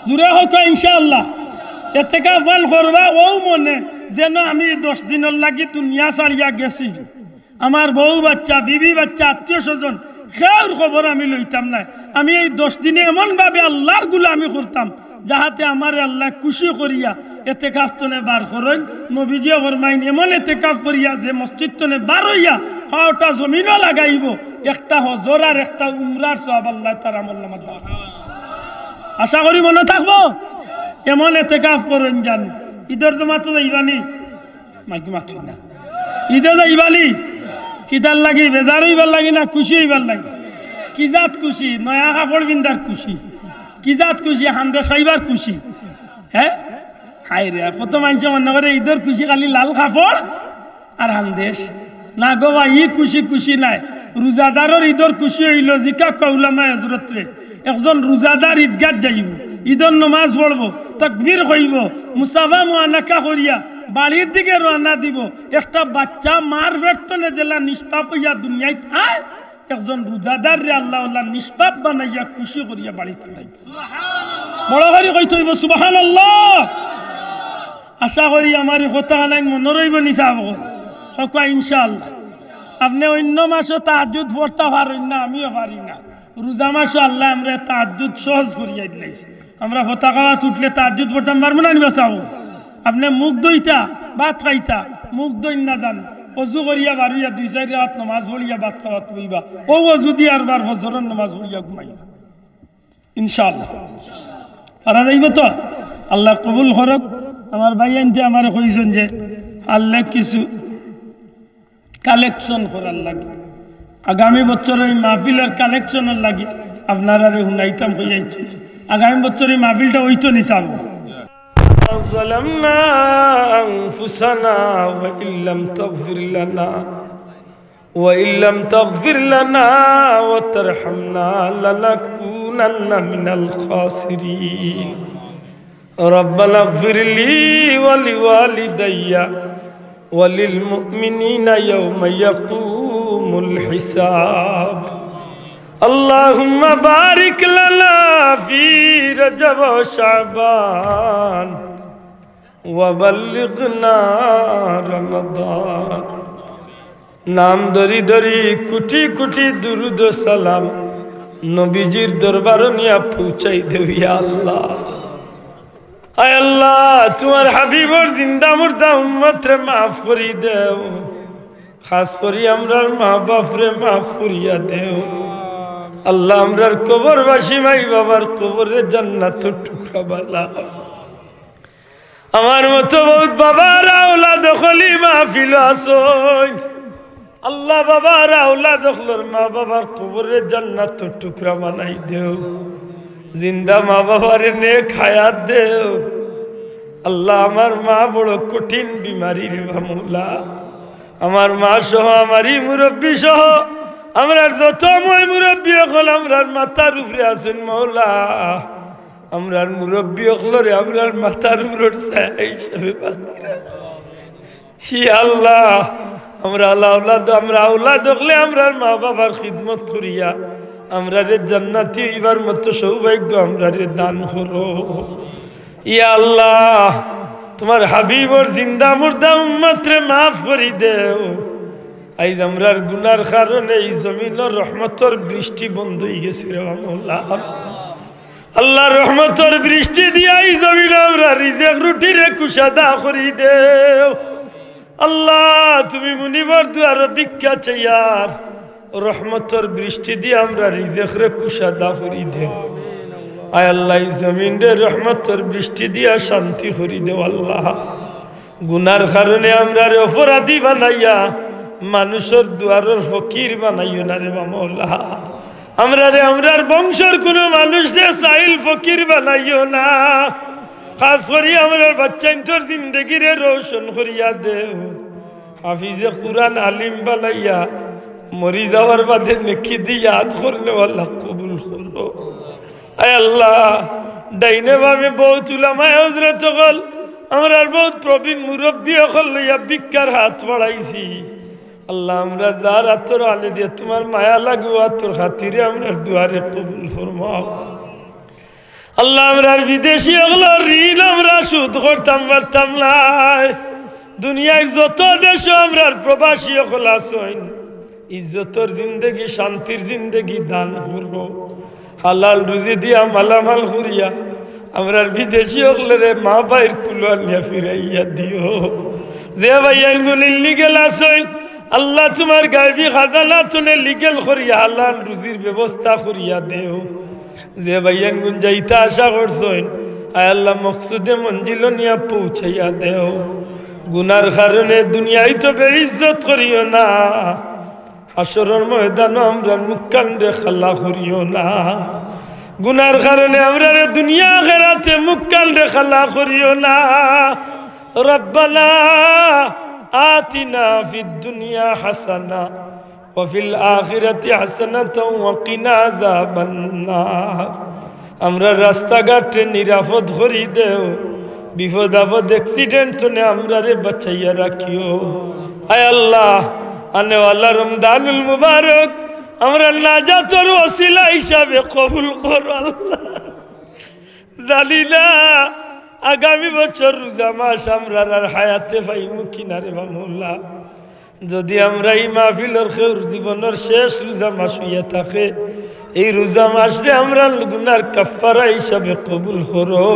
জুড়ে হোক ইনশাআল্লাহ এতেকাফ পান করবা ও মনে যেন আমি 10 দিনের লাগি দুনিয়া ছাড়িয়া গেছি আমার বউ বাচ্চা বিবি বাচ্চা আত্মীয় স্বজন খেয়ার খবর আমি লইতাম না আমি এই 10 দিনে এমনভাবে আল্লাহর গুলামি করতাম যাহাতে আমার আল্লাহ খুশি করিয়া এতেকাফ তনে বার করেন নবীজি ফরমাইন এমন এতেকাফ করিয়া যে মসজিদ তনে বার হইয়া হাওটা জমিনও লাগাইব একটা হজর আর একটা উমরার সওয়াব আল্লাহ তার আমলনামাত দাও আশা করি মনে থাকবো এমন এতেকাফ করেন জান ঈদের জমাত যাইবানি মাইকি মাথি না ঈদে যাইবানি কিদার লাগি বেজার হইবার লাগি না খুশি হইবার লাগি কি জাত খুশি নয়া কাপড় বিন্দার খুশি কি জাত খুশি হান্দে খাইবার খুশি হ্যাঁ হাই রে কত মানুষ মনে করে ঈদের খুশি খালি লাল কাপড় আর হান্দেশ না গো ভাই ই খুশি খুশি নাই রোজাদারের ঈদের খুশি হইল জিকা কৌলামা হজরত রে একজন রোজাদার ঈদগাহ যাইব ঈদের নমাজ পড়ব তাকবীর কইব মুসাফা মুআনাকা করিয়া বাড়ির দিকে রওনা দিব একটা বাচ্চা মার বেতনে জেলা নিষ্পাপ হইয়া দুনিয়ায় আয় একজন রোজাদার রে আল্লাহ আল্লাহ নিষ্পাপ বানাইয়া খুশি করিয়া বাড়িতে যাইব বড় করে কইতে হইব সুবহানাল্লাহ আশা করি আমার কথা নাই মনে রইব নিসাব সকল ইনশাআল্লাহ আপনি অন্য মাসে তাহাজ্জুদ পড়তে পারেন না আমিও পারি না রোজা মাসে আল্লাহ আমরা তাহাজ্জুদ সহজ করিয়া দিলাইছে আমরা পতাকা উঠলে তাহাজ্জুদ পড়তাম পারবো না নিবা চাও আপনি মুখ দইতা ভাত খাইতা মুখ দই না জান অজু করিয়া বারুইয়া 2-4 রাত নামাজ পড়িয়া ভাত খাওয়াত বইবা ও অজু দিয়ে আর বার ফজরের নামাজ পড়িয়া ঘুমাইবা ইনশাআল্লাহ পারা যাইব তো আল্লাহ কবুল করক আমার ভাই আনতে আমার কইছেন যে আল্লাহ কিছু কালেকশন করার লাগে আগামী বছরের মাহফিলের কালেকশনের লাগে আপনারা শুনাইতাম হইয়াইছে আগামী বছরের মাহফিলটা ওইতো নিসাব ظلمنا أنفسنا وإن لم تغفر لنا وترحمنا لنكونن من الخاسرين ربنا اغفر لي ولوالدي وللمؤمنين يوم يقوم الحساب اللهم بارك لنا في رجب وشعبان وبلغنا رمضان নাম ধরি ধরি কোটি কোটি দুরুদ সালাম নবীজির দরবার নিয়ে পৌঁছাই দেও ইয়া আল্লাহ আয় আল্লাহ তোমার হাবিবর জিন্দা মুর্দা উম্মত রে মাফ করি দেও খাস করি আমরার মা বাপ রে মাফ করিয়া দেও আল্লাহ আমরার কবরবাসী মাই বাবার কবরে জান্নাতের টুকরা বানাও আমার মতো বহুত বাবার আওলাদ খলি মাহফিল আসই আল্লাহ বাবার আওলাদ খলর মা বাবার কবরে জান্নাতের টুকরা বানাই দেও জিন্দা মা বাবার নেক হায়াত দেও আল্লাহ আমার মা বড় কঠিন বিমারির মামলা আমার মা সহ আমারই মুরব্বী সহ আমরার যত মই মুরব্বী হল আমরার মাথার উপরে আছেন মৌলা আমরার মুরব্বী হলরে আমরার মাথার উপর হিসাবে বাকিরা হি আল্লাহ আমরা আওলাদ হলে আমরার মা বাবার খিদমত করিয়া আমরা রে জান্নাতি এবার মতো সৌভাগ্য আমরা রে দান করো ইয়া আল্লাহ তোমার হাবিবর জিন্দা মুর্দা উম্মত রে মাফ করি দেও আইজ আমরার গুনার কারণে এই জমিনের রহমতের বৃষ্টি বন্ধ হয়ে গেছে রে আল্লাহ আল্লাহ রহমতের বৃষ্টি দিয়া এই জমিন আমরা রিজেক রুটি রে কুশাদা করি দেও আল্লাহ তুমি মুনিবর দুয়ার ভিক্ষা চাইয়ার রহমতের বৃষ্টি দিয়ে আমরা রিজেক রে কুশাদা করি দেও আয় আল্লাহ জমিন রে রহমতের বৃষ্টি দিয়া শান্তি করি দেও আল্লাহ গুনার কারণে আমরা রে অপরাধী বানাইয়া মানুষের দুয়ারের ফকির বানাইও না রে মামলা আমরার বংশের কোনো মানুষ রে সাইল ফকির বানাইও না খাস করি আমরার বাচ্চাইন্তর জিন্দগি রে রোশন করিয়া দেও হাফিজে কুরআন আলিম বানাইয়া মরি যাওয়ার বাদে নেকি দিয়ে ইয়াদ করলে আল্লাহ কবুল করো আয় আল্লাহ ডাইনে বামে বহুত উলামায়ে হযরত হল আমরার বহুত প্রবীণ মুরব্বী হল লইয়া ভিক্ষার হাত বাড়াইছি আল্লাহ আমরা যার আতর আলে দিয়ে তোমার মায়া লাগু আতর খাতিরে আমরার দুয়ারে কবুল ফরমাও আল্লাহ আমরার বিদেশি ওগুলো ঋণ আমরা সুদ করতাম পারতাম না। দুনিয়ায় যত দেশ আমরার প্রবাসী ওগুলো আছেন, ইজ্জতর জিন্দগি শান্তির জিন্দগি দান করব, হালাল রুজি দিয়া মালামাল করিয়া আমরার বিদেশি ওগুলোরে মা ভাইয়ের কুলার নিয়ে ফিরাইয়া দিও। যে ভাইয়াগুলি লিগেল আছেন আল্লাহ তোমার গায়বী খাজানা তুলে লিগেল করিয়া হালাল রুজির ব্যবস্থা করিয়া দেও। যে ভাইয়ান গুন যাইতে আশা করছেন আয় আল্লাহ মকসুদে মঞ্জিল নিয়া পৌঁছাইয়া দেও। গুনার কারণে দুনিয়ায় তো বেইজ্জত করিও না, হাসরের ময়দানে আমরা মুখ কান্দে খালা করিও না। গুনার কারণে আমরা দুনিয়া আখিরাতে মুখ কান্দে খালা করিও না। রব্বানা আতিনা ফিদ দুনিয়া হাসানা ওয়া ফিল আখিরাতি হাসানাতাও ওয়া কিনা আযাবান নার। আমরা রাস্তাঘাটে নিরাপদ করি দেও, বিপদ আপদ অ্যাক্সিডেন্ট হলে আমরা রে বাঁচাইয়া রাখিও। আয় আল্লাহ আনেওয়ালা রমজানুল মুবারক আমরা নাজাতের ওসিলা হিসাবে কবুল করো আল্লাহ। জানি না আগামী বছর রোজা মাস আমরা আর হায়াতে পাইমু কিনা রে মাওলা। যদি আমরা এই মাহফিলের জীবনের শেষ রোজা মাস হইয়া থাকে, এই রোজা মাসে আমরা গুনার কাফারা হিসাবে কবুল করো।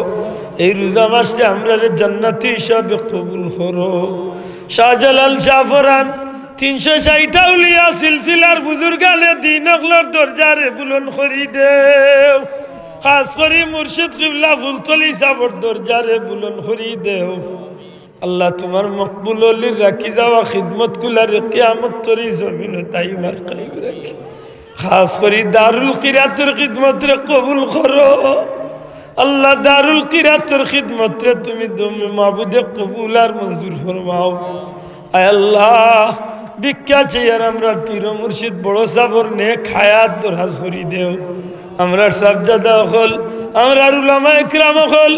এই রোজা মাসে আমরা জান্নাতি হিসাবে কবুল করো। শাহজালাল শাহফরান 360টা উলিয়া সিলসিলার বুজুর্গানে দিন অগলর দরজারে বুলন করি দেও। খাস করি মুর্শিদ কিবলা ফুলতলি সাবর দরজারে বুলন করি দেও। আল্লাহ তোমার মকবুল অলির রাখি যাওয়া খিদমত গুলারে কিয়ামত তরি জমিন দাইমার কায়েম রাখি। খাস করি দারুল কিরাতের খিদমত রে কবুল করো আল্লাহ। দারুল কিরাতের খিদমত রে তুমি মাবুদে কবুল আর মঞ্জুর ফরমাও। আয় আল্লাহ ভিক্ষা চেয়ার আমরা পীর মুর্শিদ বড় সাবর নেক হায়াত দরাজ করি দেও। আমরার সাবজাদা হল, আমরার উলামা ইকরাম হল,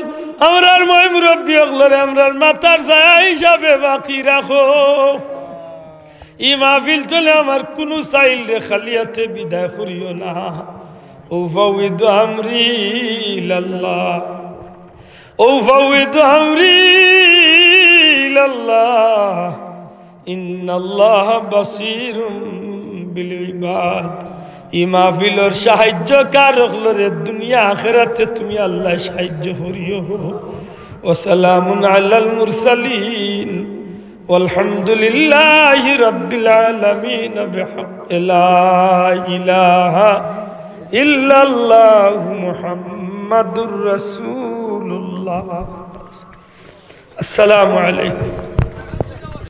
আমরার ময় মুরব্বী হলরে আমরার মাতার ছায়া হিসাবে বাকি রাখো। ই মাহফিল চলে আমার কোনো চাইল রে খালিয়াতে বিদায় করিও না। উফাউযু আমরি ইলাল্লাহ, উফাউযু আমরি ইলাল্লাহ, ইন্নাল্লাহ বাসীরুম বিল ইবাদ। ই মাহফিলের সাহায্যকার হলরে দুনিয়া আখিরাতে তুমি আল্লাহ সাহায্য করিও। ওয়া সালামুন আলাল মুরসালিন ওয়ালহামদুলিল্লাহি রাব্বিল আলামিন বিহাক্কি লা ইলাহা ইল্লাল্লাহু মুহাম্মাদুর রাসূলুল্লাহ। আসসালামু আলাইকুম।